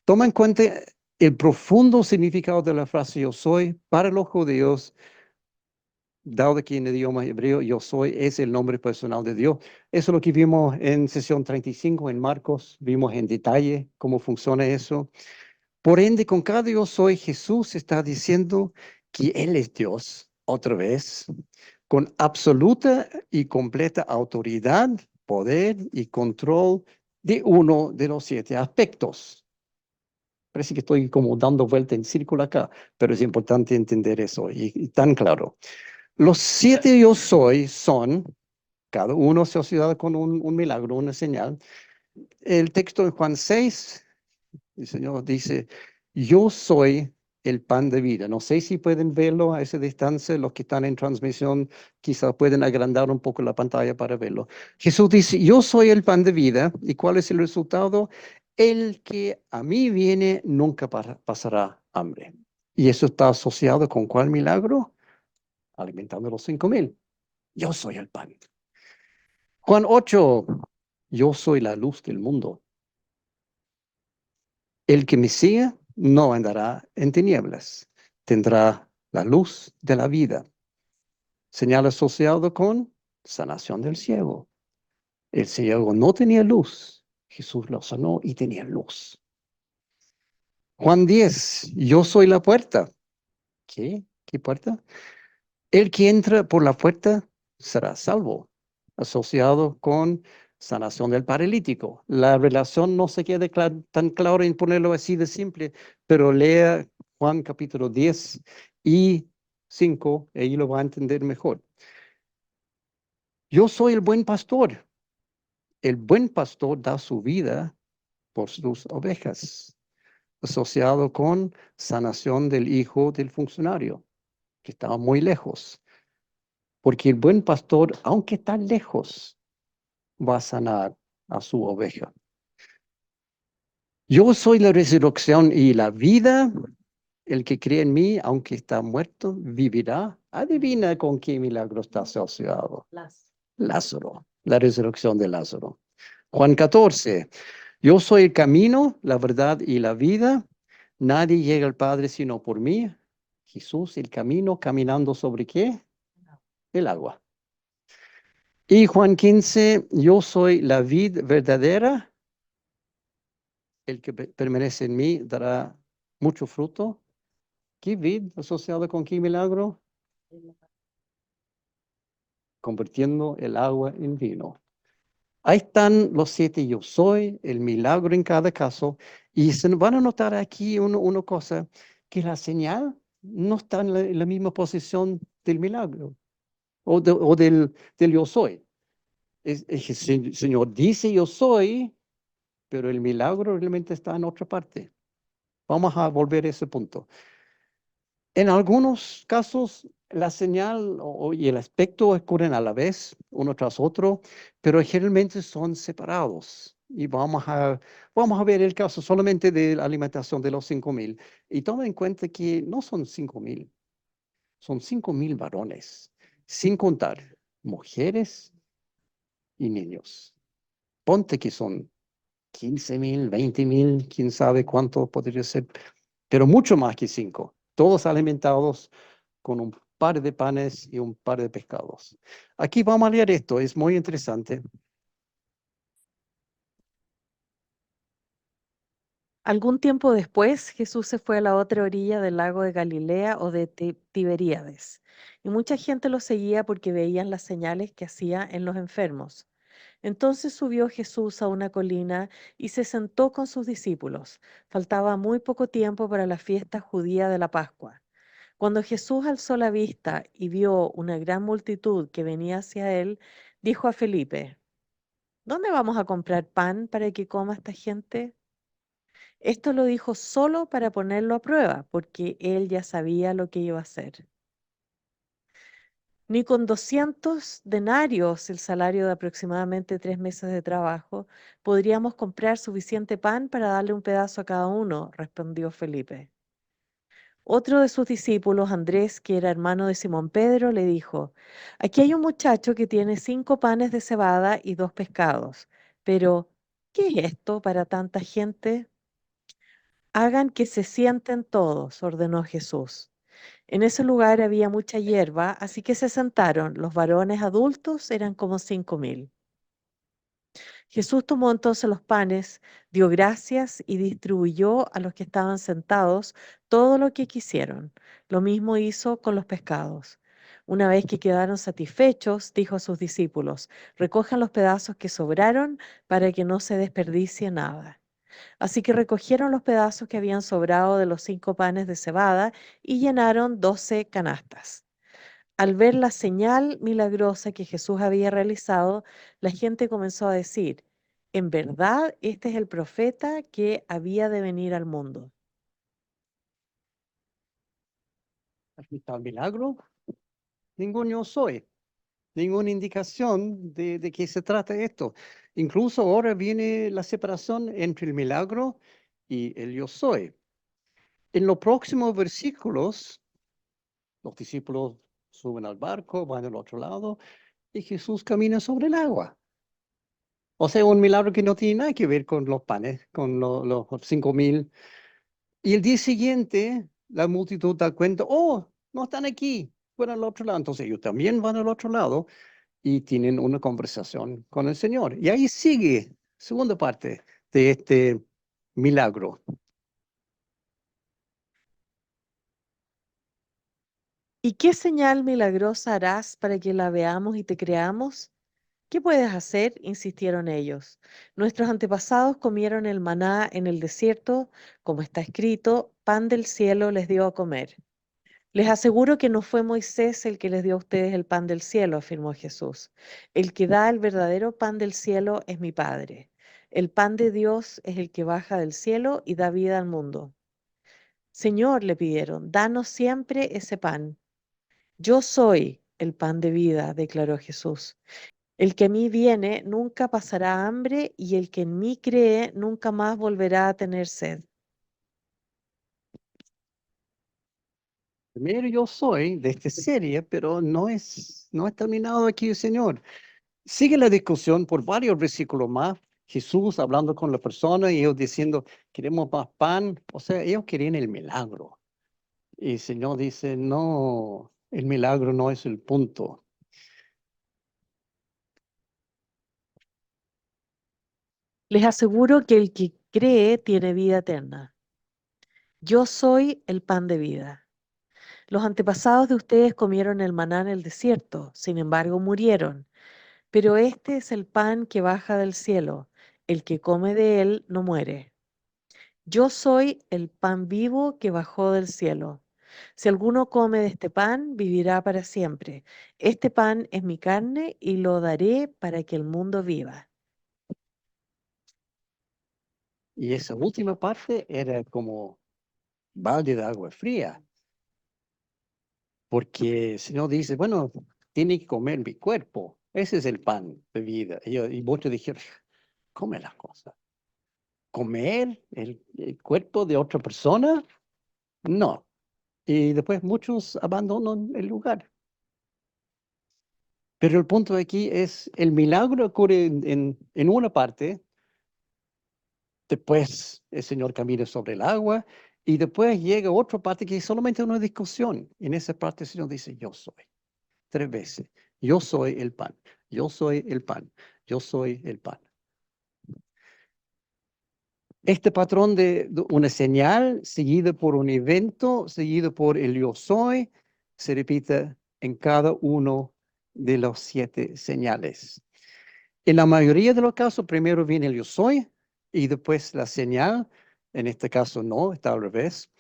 Toma en cuenta el profundo significado de la frase yo soy para los judíos, dado que en el idioma hebreo yo soy es el nombre personal de Dios. Eso es lo que vimos en sesión 35 en Marcos, vimos en detalle cómo funciona eso. Por ende, con cada yo soy, Jesús está diciendo que Él es Dios, otra vez, con absoluta y completa autoridad, poder y control de uno de los 7 aspectos. Parece que estoy como dando vuelta en círculo acá, pero es importante entender eso y tan claro. Los 7 yo soy son, cada uno asociado con un milagro, una señal, el texto en Juan 6, el Señor dice, yo soy el pan de vida. No sé si pueden verlo a esa distancia, los que están en transmisión quizás pueden agrandar un poco la pantalla para verlo. Jesús dice, yo soy el pan de vida. ¿Y cuál es el resultado? El que a mí viene nunca pasará hambre. ¿Y eso está asociado con cuál milagro? Alimentando a los 5,000. Yo soy el pan. Juan 8, yo soy la luz del mundo. El que me siga no andará en tinieblas, tendrá la luz de la vida. Señal asociado con sanación del ciego. El ciego no tenía luz, Jesús lo sanó y tenía luz. Juan 10, yo soy la puerta. ¿Qué? ¿Qué puerta? El que entra por la puerta será salvo, asociado con sanación del paralítico. La relación no se queda tan clara en ponerlo así de simple, pero lea Juan capítulo 10 y 5, y ahí lo va a entender mejor. Yo soy el buen pastor. El buen pastor da su vida por sus ovejas, asociado con sanación del hijo del funcionario, que estaba muy lejos. Porque el buen pastor, aunque está lejos, va a sanar a su oveja. Yo soy la resurrección y la vida. El que cree en mí, aunque está muerto, vivirá. Adivina con qué milagro está asociado. Lázaro, la resurrección de Lázaro. Juan 14. Yo soy el camino, la verdad y la vida. Nadie llega al Padre sino por mí. Jesús, el camino, caminando sobre qué? El agua. Y Juan 15, yo soy la vid verdadera, el que permanece en mí dará mucho fruto. ¿Qué vid asociado con qué milagro? Convirtiendo el agua en vino. Ahí están los 7 yo soy, el milagro en cada caso. Y se van a notar aquí una cosa, que la señal no está en la misma posición del milagro o del yo soy. El Señor dice yo soy, pero el milagro realmente está en otra parte. Vamos a volver a ese punto. En algunos casos, la señal y el aspecto ocurren a la vez, uno tras otro, pero generalmente son separados. Y vamos a ver el caso solamente de la alimentación de los 5,000. Y toma en cuenta que no son 5,000, son 5,000 varones, sin contar mujeres y niños. Ponte que son 15,000, 20,000, quién sabe cuánto podría ser, pero mucho más que 5. Todos alimentados con un par de panes y un par de pescados. Aquí vamos a leer esto, es muy interesante. Algún tiempo después, Jesús se fue a la otra orilla del lago de Galilea o de Tiberíades, y mucha gente lo seguía porque veían las señales que hacía en los enfermos. Entonces subió Jesús a una colina y se sentó con sus discípulos. Faltaba muy poco tiempo para la fiesta judía de la Pascua. Cuando Jesús alzó la vista y vio una gran multitud que venía hacia él, dijo a Felipe, ¿dónde vamos a comprar pan para que coma esta gente? Esto lo dijo solo para ponerlo a prueba, porque él ya sabía lo que iba a hacer. Ni con 200 denarios, el salario de aproximadamente 3 meses de trabajo, podríamos comprar suficiente pan para darle un pedazo a cada uno, respondió Felipe. Otro de sus discípulos, Andrés, que era hermano de Simón Pedro, le dijo, aquí hay un muchacho que tiene 5 panes de cebada y 2 pescados, pero ¿qué es esto para tanta gente? Hagan que se sienten todos, ordenó Jesús. En ese lugar había mucha hierba, así que se sentaron. Los varones adultos eran como 5,000. Jesús tomó entonces los panes, dio gracias y distribuyó a los que estaban sentados todo lo que quisieron. Lo mismo hizo con los pescados. Una vez que quedaron satisfechos, dijo a sus discípulos, recojan los pedazos que sobraron para que no se desperdicie nada. Así que recogieron los pedazos que habían sobrado de los 5 panes de cebada y llenaron 12 canastas. Al ver la señal milagrosa que Jesús había realizado, la gente comenzó a decir, En verdad, este es el profeta que había de venir al mundo. Aquí está el milagro. Ningún yo soy. Ninguna indicación de qué se trata esto. Incluso ahora viene la separación entre el milagro y el yo soy. En los próximos versículos, los discípulos suben al barco, van al otro lado y Jesús camina sobre el agua. O sea, un milagro que no tiene nada que ver con los panes, con los 5.000. Y el día siguiente, la multitud da cuenta, oh, no están aquí, fueron al otro lado. Entonces ellos también van al otro lado y tienen una conversación con el Señor. Y ahí sigue, segunda parte de este milagro. ¿Y qué señal milagrosa harás para que la veamos y te creamos? ¿Qué puedes hacer? Insistieron ellos. Nuestros antepasados comieron el maná en el desierto, como está escrito, pan del cielo les dio a comer. Les aseguro que no fue Moisés el que les dio a ustedes el pan del cielo, afirmó Jesús. El que da el verdadero pan del cielo es mi Padre. El pan de Dios es el que baja del cielo y da vida al mundo. Señor, le pidieron, danos siempre ese pan. Yo soy el pan de vida, declaró Jesús. El que a mí viene nunca pasará hambre y el que en mí cree nunca más volverá a tener sed. Primero yo soy de esta serie, pero no es terminado aquí el Señor. Sigue la discusión por varios versículos más. Jesús hablando con la persona y ellos diciendo, queremos más pan. O sea, ellos querían el milagro. Y el Señor dice, no, el milagro no es el punto. Les aseguro que el que cree tiene vida eterna. Yo soy el pan de vida. Los antepasados de ustedes comieron el maná en el desierto, sin embargo murieron. Pero este es el pan que baja del cielo. El que come de él no muere. Yo soy el pan vivo que bajó del cielo. Si alguno come de este pan, vivirá para siempre. Este pan es mi carne y lo daré para que el mundo viva. Y esa última parte era como balde de agua fría, porque el Señor dice, bueno, tiene que comer mi cuerpo. Ese es el pan de vida. Y muchos dijeron, come la cosa. ¿Comer el cuerpo de otra persona? No. Y después muchos abandonan el lugar. Pero el punto aquí es, el milagro ocurre en una parte, después el Señor camina sobre el agua, y después llega otra parte que es solamente una discusión. En esa parte el Señor dice, yo soy, 3 veces. Yo soy el pan, yo soy el pan, yo soy el pan. Este patrón de una señal seguida por un evento, seguido por el yo soy, se repite en cada uno de los 7 señales. En la mayoría de los casos, primero viene el yo soy y después la señal. En este caso no, está al revés.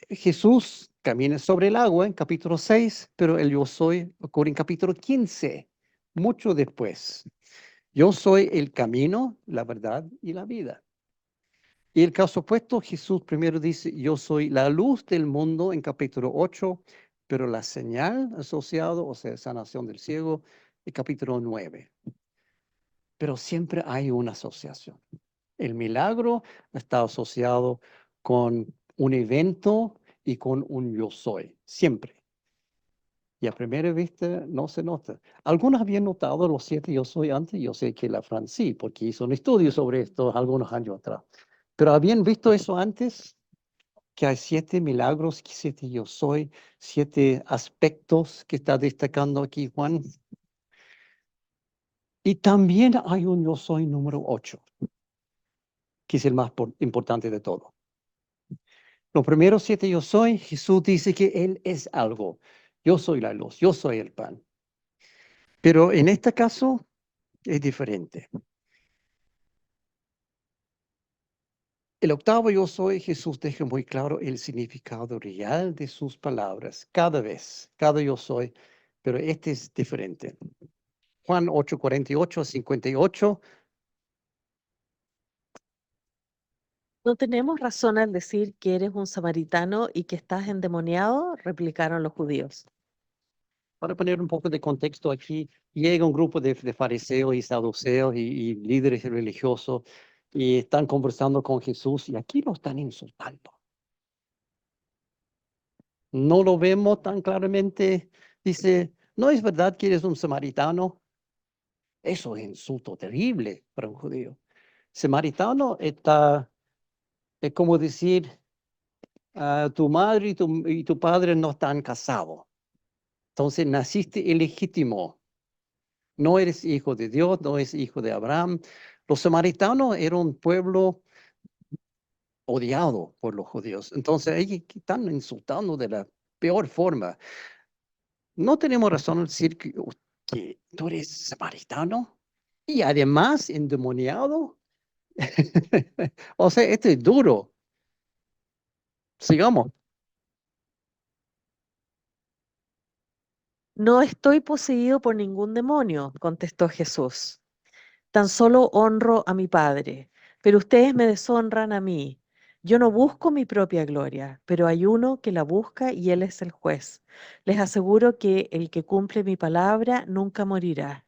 Jesús camina sobre el agua en capítulo 6, pero el yo soy ocurre en capítulo 15, mucho después. Yo soy el camino, la verdad y la vida. Y el caso opuesto, Jesús primero dice, yo soy la luz del mundo en capítulo 8, pero la señal asociada, o sea, sanación del ciego, en capítulo 9. Pero siempre hay una asociación. El milagro está asociado con un evento y con un yo soy, siempre. Y a primera vista no se nota. Algunos habían notado los 7 yo soy antes, yo sé que la Fran sí, porque hizo un estudio sobre esto algunos años atrás. Pero habían visto eso antes, que hay 7 milagros, 7 yo soy, 7 aspectos que está destacando aquí Juan. Y también hay un yo soy número 8, que es el más importante de todo. Los primeros 7 yo soy, Jesús dice que Él es algo. Yo soy la luz, yo soy el pan. Pero en este caso es diferente. El octavo yo soy, Jesús deja muy claro el significado real de sus palabras, cada vez, cada yo soy, pero este es diferente. Juan 8:48 a 58, No tenemos razón al decir que eres un samaritano y que estás endemoniado, replicaron los judíos. Para poner un poco de contexto aquí, llega un grupo de fariseos y saduceos y líderes religiosos y están conversando con Jesús y aquí lo están insultando. No lo vemos tan claramente. Dice, ¿no es verdad que eres un samaritano? Eso es insulto terrible para un judío. Samaritano es como decir, tu madre y tu padre no están casados. Entonces naciste ilegítimo. No eres hijo de Dios, no eres hijo de Abraham. Los samaritanos eran un pueblo odiado por los judíos. Entonces ellos están insultando de la peor forma. No tenemos razón en decir que tú eres samaritano y además endemoniado. O sea, esto es duro. Sigamos. No estoy poseído por ningún demonio, contestó Jesús. Tan solo honro a mi Padre, pero ustedes me deshonran a mí. Yo no busco mi propia gloria, pero hay uno que la busca y él es el juez. Les aseguro que el que cumple mi palabra nunca morirá.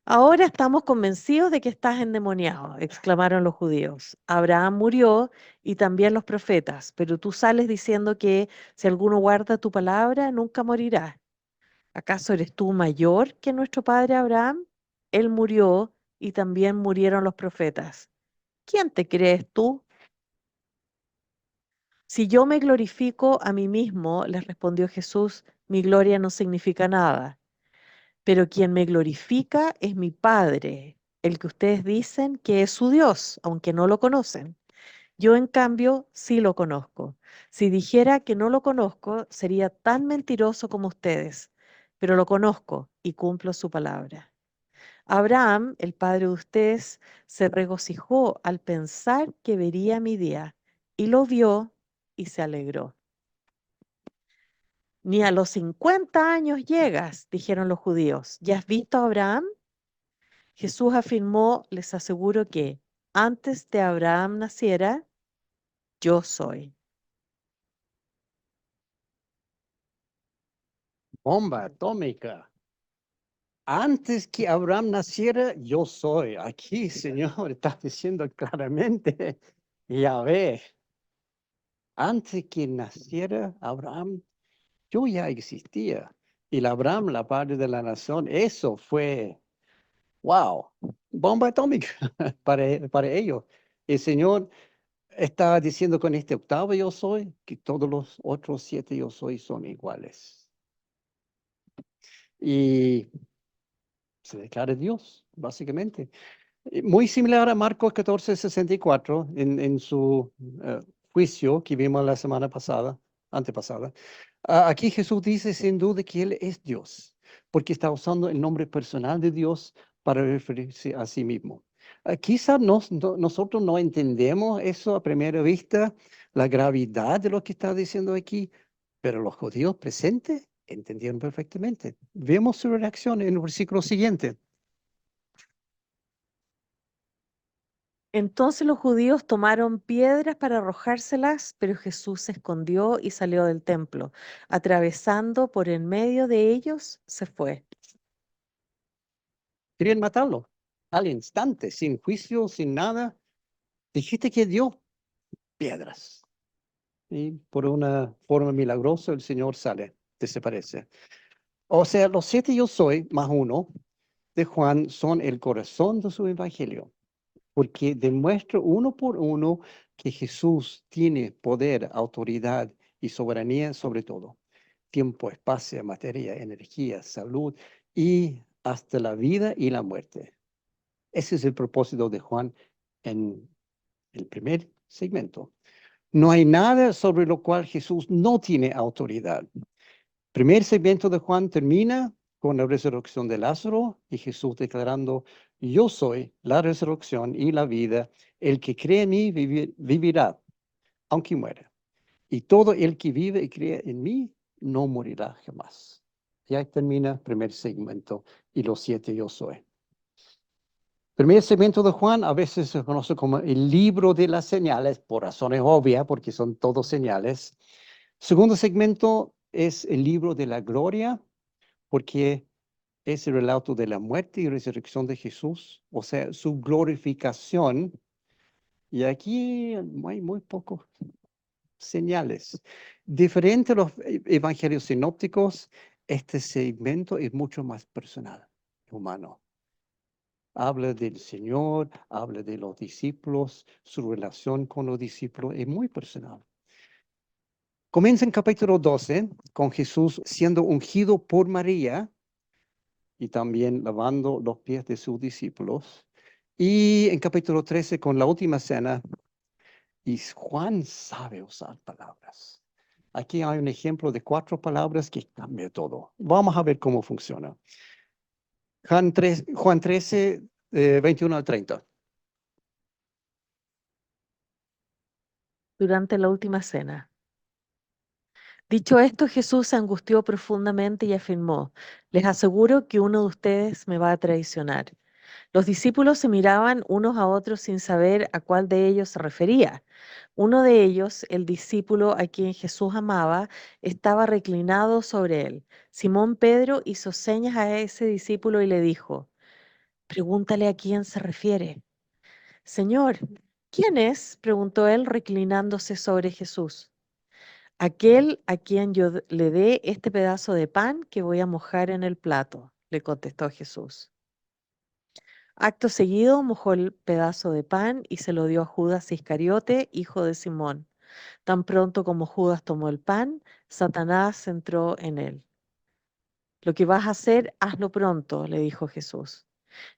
Ahora estamos convencidos de que estás endemoniado, exclamaron los judíos. Abraham murió y también los profetas, pero tú sales diciendo que si alguno guarda tu palabra, nunca morirá. ¿Acaso eres tú mayor que nuestro padre Abraham? Él murió y también murieron los profetas. ¿Quién te crees tú? Si yo me glorifico a mí mismo, les respondió Jesús, mi gloria no significa nada. Pero quien me glorifica es mi Padre, el que ustedes dicen que es su Dios, aunque no lo conocen. Yo, en cambio, sí lo conozco. Si dijera que no lo conozco, sería tan mentiroso como ustedes, pero lo conozco y cumplo su palabra. Abraham, el padre de ustedes, se regocijó al pensar que vería mi día, y lo vio y se alegró. Ni a los 50 años llegas, dijeron los judíos. ¿Ya has visto a Abraham? Jesús afirmó, les aseguro que antes de Abraham naciera, yo soy. Bomba atómica. Antes que Abraham naciera, yo soy. Aquí, Señor, está diciendo claramente, Yahvé, antes que naciera Abraham, yo ya existía. Y el Abraham, la padre de la nación, eso fue, wow, bomba atómica para ellos. El Señor está diciendo con este octavo yo soy que todos los otros 7 yo soy son iguales. Y se declara Dios, básicamente. Muy similar a Marcos 14:64 en su eh, juicio que vimos la semana pasada, antepasada. Aquí Jesús dice sin duda que Él es Dios, porque está usando el nombre personal de Dios para referirse a sí mismo. Quizás nosotros no entendemos eso a primera vista, la gravedad de lo que está diciendo aquí, pero los judíos presentes entendieron perfectamente. Vemos su reacción en el versículo siguiente. Entonces los judíos tomaron piedras para arrojárselas, pero Jesús se escondió y salió del templo. Atravesando por en medio de ellos, se fue. Querían matarlo al instante, sin juicio, sin nada. Dijiste que dio piedras. Y por una forma milagrosa el Señor sale, desaparece. O sea, los 7 yo soy, más uno, de Juan son el corazón de su evangelio, porque demuestra uno por uno que Jesús tiene poder, autoridad y soberanía sobre todo. Tiempo, espacio, materia, energía, salud y hasta la vida y la muerte. Ese es el propósito de Juan en el primer segmento. No hay nada sobre lo cual Jesús no tiene autoridad. Primer segmento de Juan termina con la resurrección de Lázaro y Jesús declarando, yo soy la resurrección y la vida. El que cree en mí vivirá, aunque muera. Y todo el que vive y cree en mí no morirá jamás. Ya termina el primer segmento y los 7 yo soy. Primer segmento de Juan a veces se conoce como el libro de las señales, por razones obvias, porque son todos señales. Segundo segmento es el libro de la gloria, porque es el relato de la muerte y resurrección de Jesús, o sea, su glorificación. Y aquí hay muy pocos señales. Diferente a los evangelios sinópticos, este segmento es mucho más personal, humano. Habla del Señor, habla de los discípulos, su relación con los discípulos es muy personal. Comienza en capítulo 12 con Jesús siendo ungido por María y también lavando los pies de sus discípulos. Y en capítulo 13 con la última cena, y Juan sabe usar palabras. Aquí hay un ejemplo de 4 palabras que cambia todo. Vamos a ver cómo funciona. Juan 13, 21 al 30. Durante la última cena. Dicho esto, Jesús se angustió profundamente y afirmó, les aseguro que uno de ustedes me va a traicionar. Los discípulos se miraban unos a otros sin saber a cuál de ellos se refería. Uno de ellos, el discípulo a quien Jesús amaba, estaba reclinado sobre él. Simón Pedro hizo señas a ese discípulo y le dijo, pregúntale a quién se refiere. Señor, ¿quién es? Preguntó él reclinándose sobre Jesús. Aquel a quien yo le dé este pedazo de pan que voy a mojar en el plato, le contestó Jesús. Acto seguido mojó el pedazo de pan y se lo dio a Judas Iscariote, hijo de Simón. Tan pronto como Judas tomó el pan, Satanás entró en él. Lo que vas a hacer, hazlo pronto, le dijo Jesús.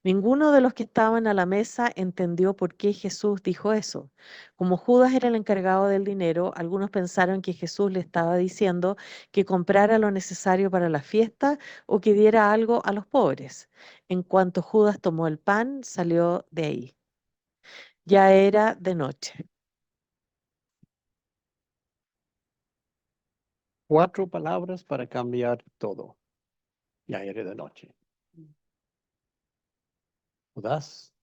Ninguno de los que estaban a la mesa entendió por qué Jesús dijo eso. Como Judas era el encargado del dinero, algunos pensaron que Jesús le estaba diciendo que comprara lo necesario para la fiesta o que diera algo a los pobres. En cuanto Judas tomó el pan, salió de ahí. Ya era de noche. 4 palabras para cambiar todo. Ya era de noche. Judas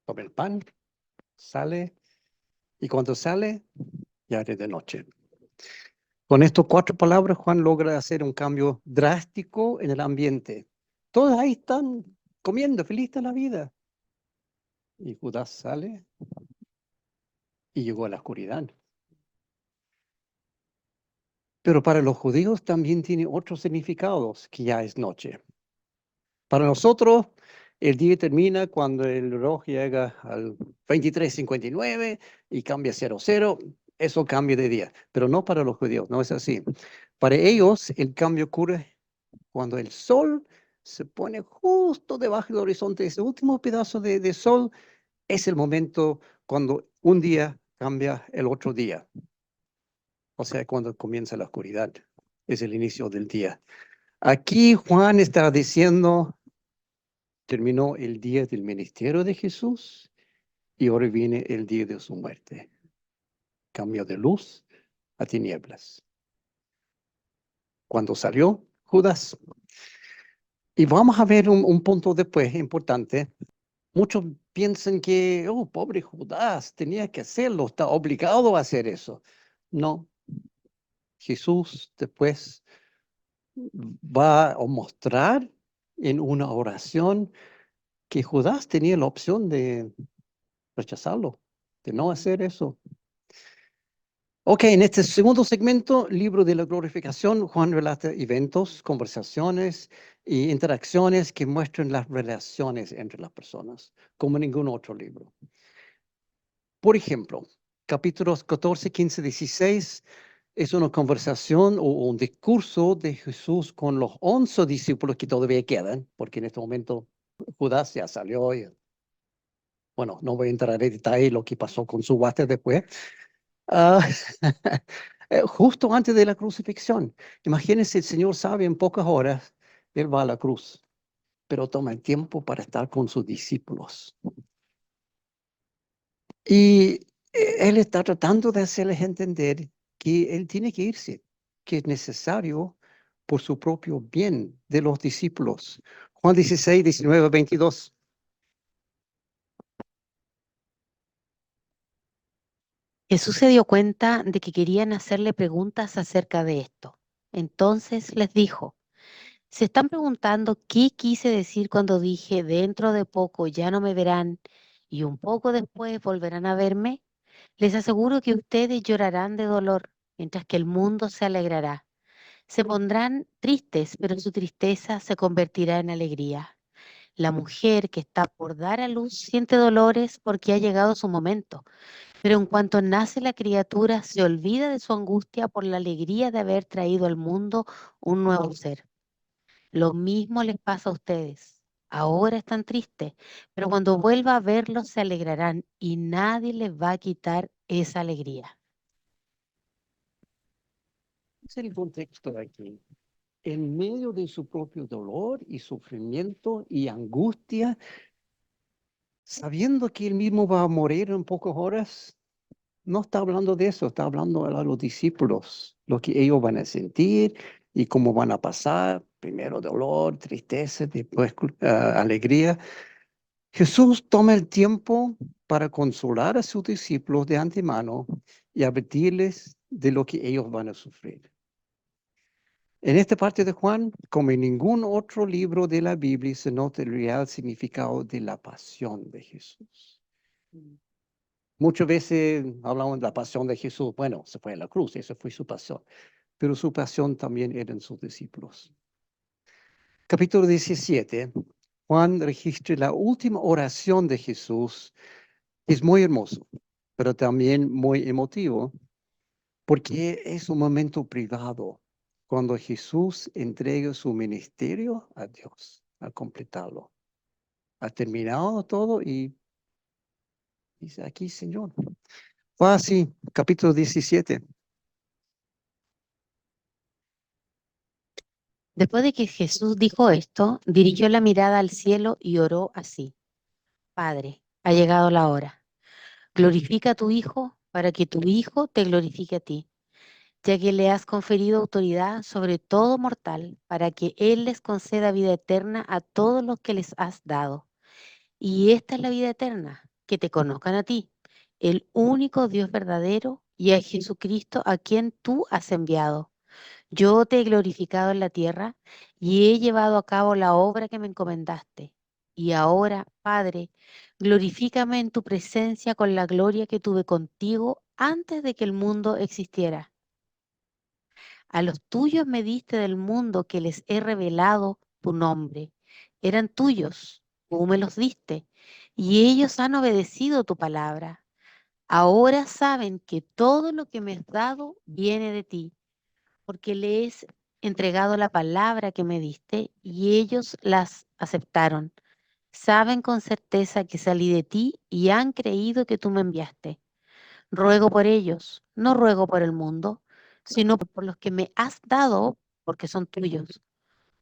toma el pan, sale, y cuando sale, ya era de noche. Con estas 4 palabras, Juan logra hacer un cambio drástico en el ambiente. Todos ahí están comiendo, feliz de la vida. Y Judas sale y llegó a la oscuridad. Pero para los judíos también tiene otros significados, que ya es noche. Para nosotros, el día termina cuando el reloj llega al 23:59 y cambia 00. Eso cambia de día, pero no para los judíos, no es así. Para ellos, el cambio ocurre cuando el sol se pone justo debajo del horizonte. Ese último pedazo de sol es el momento cuando un día cambia el otro día. O sea, cuando comienza la oscuridad. Es el inicio del día. Aquí Juan está diciendo, terminó el día del ministerio de Jesús y ahora viene el día de su muerte. Cambio de luz a tinieblas. Cuando salió Judas. Y vamos a ver un punto después importante. Muchos piensan que, oh, pobre Judas, tenía que hacerlo, está obligado a hacer eso. No, Jesús después va a mostrar en una oración que Judas tenía la opción de rechazarlo, de no hacer eso. Ok, en este segundo segmento, libro de la glorificación, Juan relata eventos, conversaciones e interacciones que muestran las relaciones entre las personas, como ningún otro libro. Por ejemplo, capítulos 14, 15, 16 es una conversación o un discurso de Jesús con los 11 discípulos que todavía quedan, porque en este momento Judas ya salió y, bueno, no voy a entrar en detalle lo que pasó con su guate después. Ah, justo antes de la crucifixión. Imagínense, el Señor sabe en pocas horas, Él va a la cruz, pero toma el tiempo para estar con sus discípulos. Y Él está tratando de hacerles entender que Él tiene que irse, que es necesario por su propio bien de los discípulos. Juan 16, 19, 22. Jesús se dio cuenta de que querían hacerle preguntas acerca de esto. Entonces les dijo, ¿se están preguntando qué quise decir cuando dije, dentro de poco ya no me verán y un poco después volverán a verme? Les aseguro que ustedes llorarán de dolor, mientras que el mundo se alegrará. Se pondrán tristes, pero su tristeza se convertirá en alegría. La mujer que está por dar a luz siente dolores porque ha llegado su momento, pero en cuanto nace la criatura se olvida de su angustia por la alegría de haber traído al mundo un nuevo ser. Lo mismo les pasa a ustedes. Ahora están tristes, pero cuando vuelva a verlos se alegrarán y nadie les va a quitar esa alegría. Es el contexto aquí. En medio de su propio dolor y sufrimiento y angustia, sabiendo que él mismo va a morir en pocas horas, no está hablando de eso, está hablando a los discípulos, lo que ellos van a sentir y cómo van a pasar, primero dolor, tristeza, después alegría. Jesús toma el tiempo para consolar a sus discípulos de antemano y advertirles de lo que ellos van a sufrir. En esta parte de Juan, como en ningún otro libro de la Biblia, se nota el real significado de la pasión de Jesús. Muchas veces hablamos de la pasión de Jesús. Bueno, se fue a la cruz, esa fue su pasión. Pero su pasión también eran sus discípulos. Capítulo 17, Juan registra la última oración de Jesús. Es muy hermoso, pero también muy emotivo, porque es un momento privado cuando Jesús entrega su ministerio a Dios, a completarlo. Ha terminado todo y dice aquí, Señor. Fue así, capítulo 17. Después de que Jesús dijo esto, dirigió la mirada al cielo y oró así. Padre, ha llegado la hora. Glorifica a tu Hijo para que tu Hijo te glorifique a ti, ya que le has conferido autoridad sobre todo mortal, para que Él les conceda vida eterna a todos los que les has dado. Y esta es la vida eterna, que te conozcan a ti, el único Dios verdadero, y a Jesucristo a quien tú has enviado. Yo te he glorificado en la tierra y he llevado a cabo la obra que me encomendaste. Y ahora, Padre, glorifícame en tu presencia con la gloria que tuve contigo antes de que el mundo existiera. A los tuyos me diste del mundo que les he revelado tu nombre. Eran tuyos, tú me los diste, y ellos han obedecido tu palabra. Ahora saben que todo lo que me has dado viene de ti porque les he entregado la palabra que me diste y ellos las aceptaron. Saben con certeza que salí de ti y han creído que tú me enviaste. Ruego por ellos, no ruego por el mundo, sino por los que me has dado, porque son tuyos.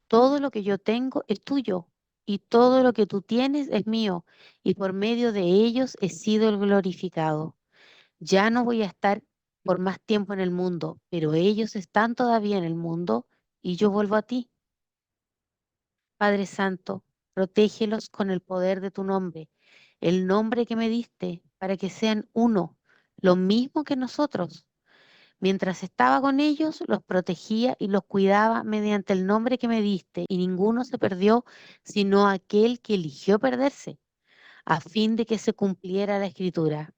Todo lo que yo tengo es tuyo y todo lo que tú tienes es mío, y por medio de ellos he sido el glorificado. Ya no voy a estar por más tiempo en el mundo, pero ellos están todavía en el mundo y yo vuelvo a ti. Padre Santo, protégelos con el poder de tu nombre, el nombre que me diste, para que sean uno, lo mismo que nosotros. Mientras estaba con ellos, los protegía y los cuidaba mediante el nombre que me diste, y ninguno se perdió, sino aquel que eligió perderse, a fin de que se cumpliera la escritura.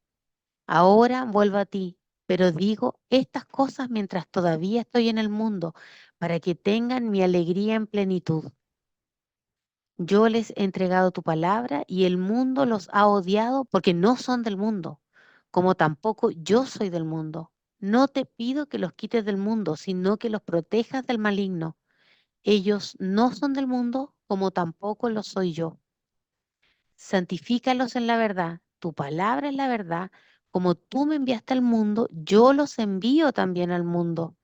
Ahora vuelvo a ti, pero digo estas cosas mientras todavía estoy en el mundo, para que tengan mi alegría en plenitud. Yo les he entregado tu palabra y el mundo los ha odiado porque no son del mundo, como tampoco yo soy del mundo. No te pido que los quites del mundo, sino que los protejas del maligno. Ellos no son del mundo, como tampoco lo soy yo. Santifícalos en la verdad. Tu palabra es la verdad. Como tú me enviaste al mundo, yo los envío también al mundo.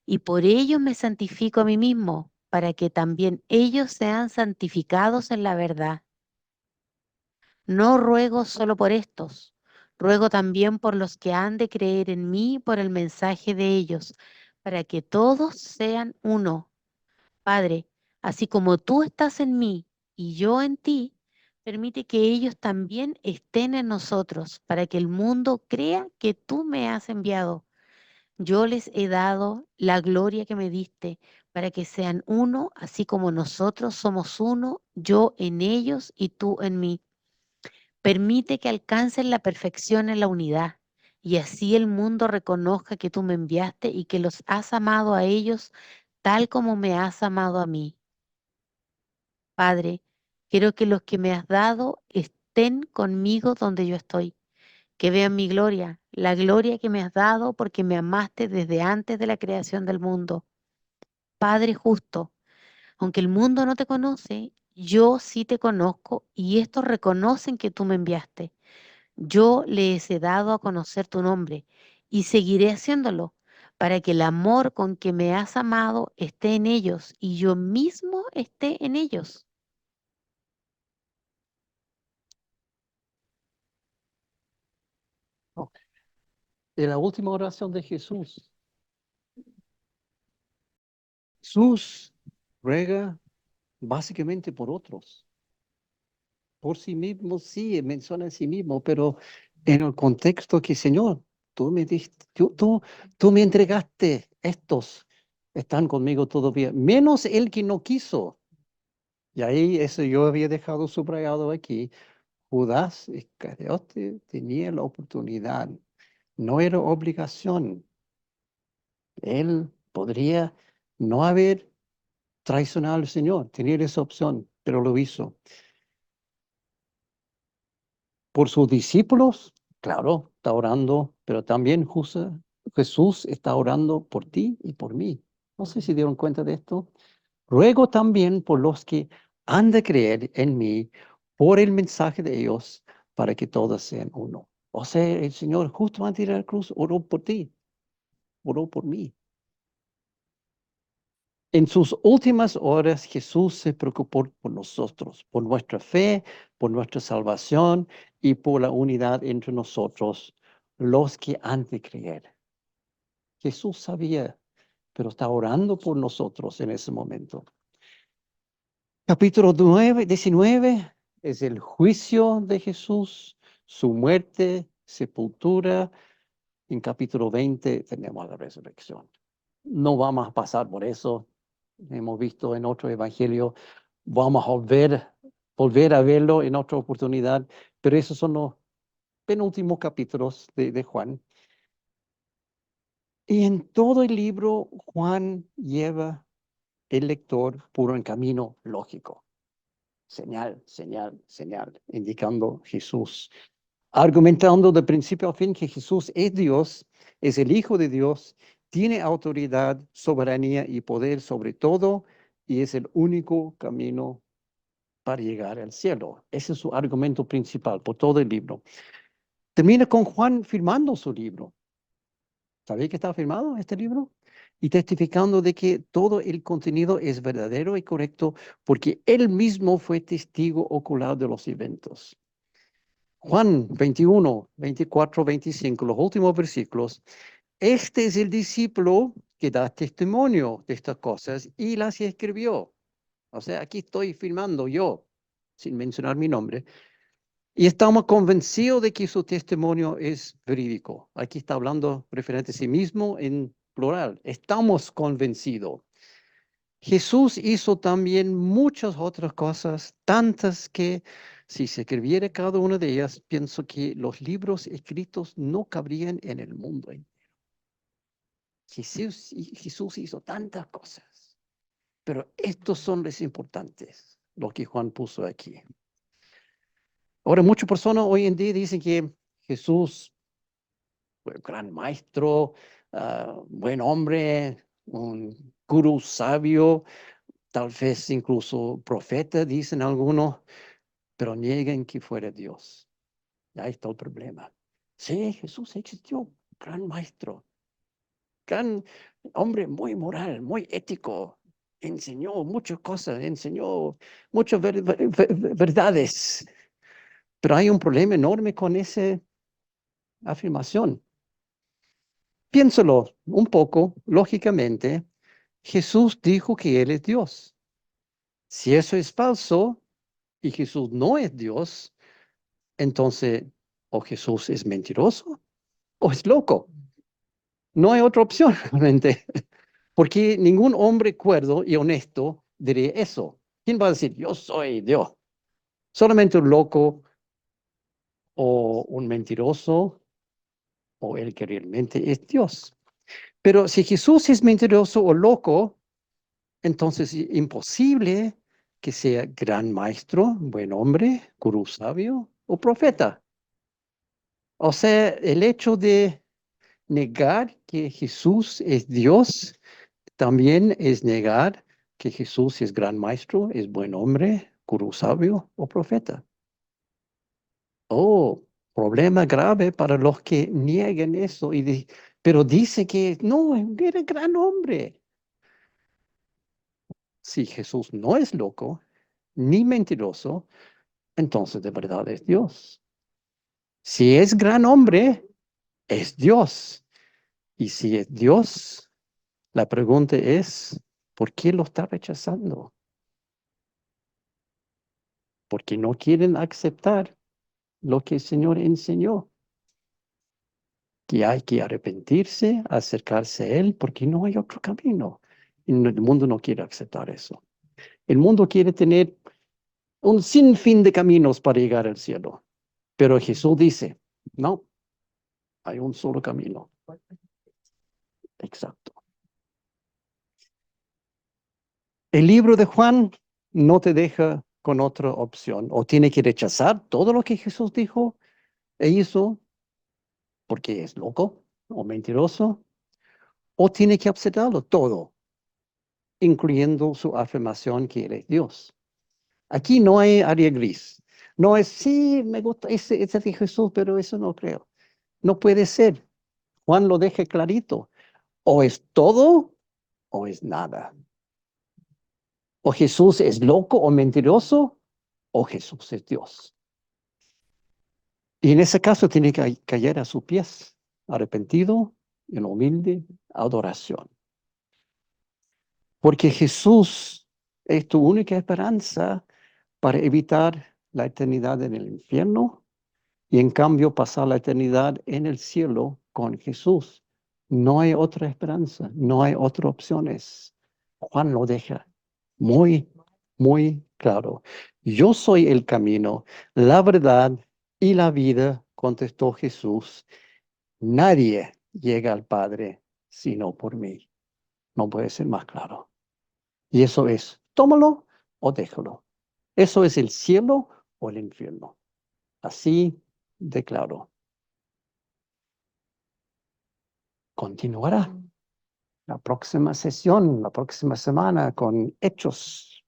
Y por ellos me santifico a mí mismo, para que también ellos sean santificados en la verdad. No ruego solo por estos, ruego también por los que han de creer en mí por el mensaje de ellos, para que todos sean uno. Padre, así como tú estás en mí y yo en ti, Permite que ellos también estén en nosotros, para que el mundo crea que tú me has enviado. Yo les he dado la gloria que me diste, para que sean uno, así como nosotros somos uno, yo en ellos y tú en mí. Permite que alcancen la perfección en la unidad, y así el mundo reconozca que tú me enviaste y que los has amado a ellos tal como me has amado a mí. Padre, quiero que los que me has dado estén conmigo donde yo estoy, que vean mi gloria, la gloria que me has dado porque me amaste desde antes de la creación del mundo. Padre justo, aunque el mundo no te conoce, yo sí te conozco y estos reconocen que tú me enviaste. Yo les he dado a conocer tu nombre y seguiré haciéndolo para que el amor con que me has amado esté en ellos y yo mismo esté en ellos. Ok. En la última oración de Jesús, Jesús ruega básicamente por otros. Por sí mismo, sí, menciona a sí mismo, pero en el contexto que, Señor, tú me diste, tú me entregaste estos, están conmigo todavía, menos el que no quiso. Y ahí eso yo había dejado subrayado aquí. Judas Iscariote tenía la oportunidad, no era obligación. Él podría no haber traicionado al Señor, tenía esa opción, pero lo hizo. Por sus discípulos, claro, está orando, pero también Jesús está orando por ti y por mí. No sé si dieron cuenta de esto. Ruego también por los que han de creer en mí, por el mensaje de ellos, para que todos sean uno. O sea, el Señor justo antes de la cruz oró por ti, oró por mí. En sus últimas horas, Jesús se preocupó por nosotros, por nuestra fe, por nuestra salvación y por la unidad entre nosotros, los que han de creer. Jesús sabía, pero está orando por nosotros en ese momento. Capítulo 19 es el juicio de Jesús, su muerte, sepultura. En capítulo 20 tenemos la resurrección. No vamos a pasar por eso. Hemos visto en otro evangelio. Vamos a volver a verlo en otra oportunidad. Pero esos son los penúltimos capítulos de Juan. Y en todo el libro, Juan lleva el lector por un camino lógico. Señal, señal, señal, indicando Jesús. Argumentando de principio a fin que Jesús es Dios, es el Hijo de Dios, tiene autoridad, soberanía y poder sobre todo, y es el único camino para llegar al cielo. Ese es su argumento principal por todo el libro. Termina con Juan firmando su libro. ¿Sabéis que está firmado este libro? Y testificando de que todo el contenido es verdadero y correcto porque él mismo fue testigo ocular de los eventos. Juan 21, 24, 25, los últimos versículos. Este es el discípulo que da testimonio de estas cosas y las escribió. O sea, aquí estoy firmando yo, sin mencionar mi nombre. Y estamos convencidos de que su testimonio es verídico. Aquí está hablando referente a sí mismo en plural. Estamos convencidos. Jesús hizo también muchas otras cosas, tantas que si se escribiera cada una de ellas, pienso que los libros escritos no cabrían en el mundo. Jesús hizo tantas cosas, pero estos son los importantes, lo que Juan puso aquí. Ahora, muchas personas hoy en día dicen que Jesús fue un gran maestro, buen hombre, un gurú sabio, tal vez incluso profeta, dicen algunos, pero niegan que fuera Dios. Ahí está el problema. Sí, Jesús existió, gran maestro, gran hombre muy moral, muy ético. Enseñó muchas cosas, enseñó muchas verdades. Pero hay un problema enorme con esa afirmación. Piénsalo un poco, lógicamente. Jesús dijo que Él es Dios. Si eso es falso, y Jesús no es Dios, entonces o Jesús es mentiroso o es loco. No hay otra opción realmente, porque ningún hombre cuerdo y honesto diría eso. ¿Quién va a decir, yo soy Dios? Solamente un loco o un mentiroso o el que realmente es Dios. Pero si Jesús es mentiroso o loco, entonces es imposible que sea gran maestro, buen hombre, gurú sabio o profeta. O sea, el hecho de negar que Jesús es Dios también es negar que Jesús es gran maestro, es buen hombre, gurú sabio o profeta. Oh, problema grave para los que nieguen eso, pero dice que no, era gran hombre. Si Jesús no es loco ni mentiroso, entonces de verdad es Dios. Si es gran hombre, es Dios. Y si es Dios, la pregunta es, ¿por qué lo está rechazando? Porque no quieren aceptar lo que el Señor enseñó, que hay que arrepentirse, acercarse a Él, porque no hay otro camino. Y el mundo no quiere aceptar eso. El mundo quiere tener un sinfín de caminos para llegar al cielo. Pero Jesús dice, no, hay un solo camino. Exacto. El libro de Juan no te deja con otra opción. O tiene que rechazar todo lo que Jesús dijo e hizo porque es loco o mentiroso, o tiene que aceptarlo todo, incluyendo su afirmación que Él es Dios. Aquí no hay área gris. No es, sí, me gusta ese de Jesús, pero eso no creo. No puede ser. Juan lo deja clarito. O es todo o es nada. O Jesús es loco o mentiroso, o Jesús es Dios. Y en ese caso tiene que caer a sus pies, arrepentido, en humilde adoración. Porque Jesús es tu única esperanza para evitar la eternidad en el infierno y en cambio pasar la eternidad en el cielo con Jesús. No hay otra esperanza, no hay otras opciones. Juan lo deja muy, muy claro. Yo soy el camino, la verdad y la vida, contestó Jesús. Nadie llega al Padre sino por mí. No puede ser más claro. Y eso es, tómalo o déjalo. Eso es el cielo o el infierno. Así de claro. Continuará la próxima sesión, la próxima semana con hechos.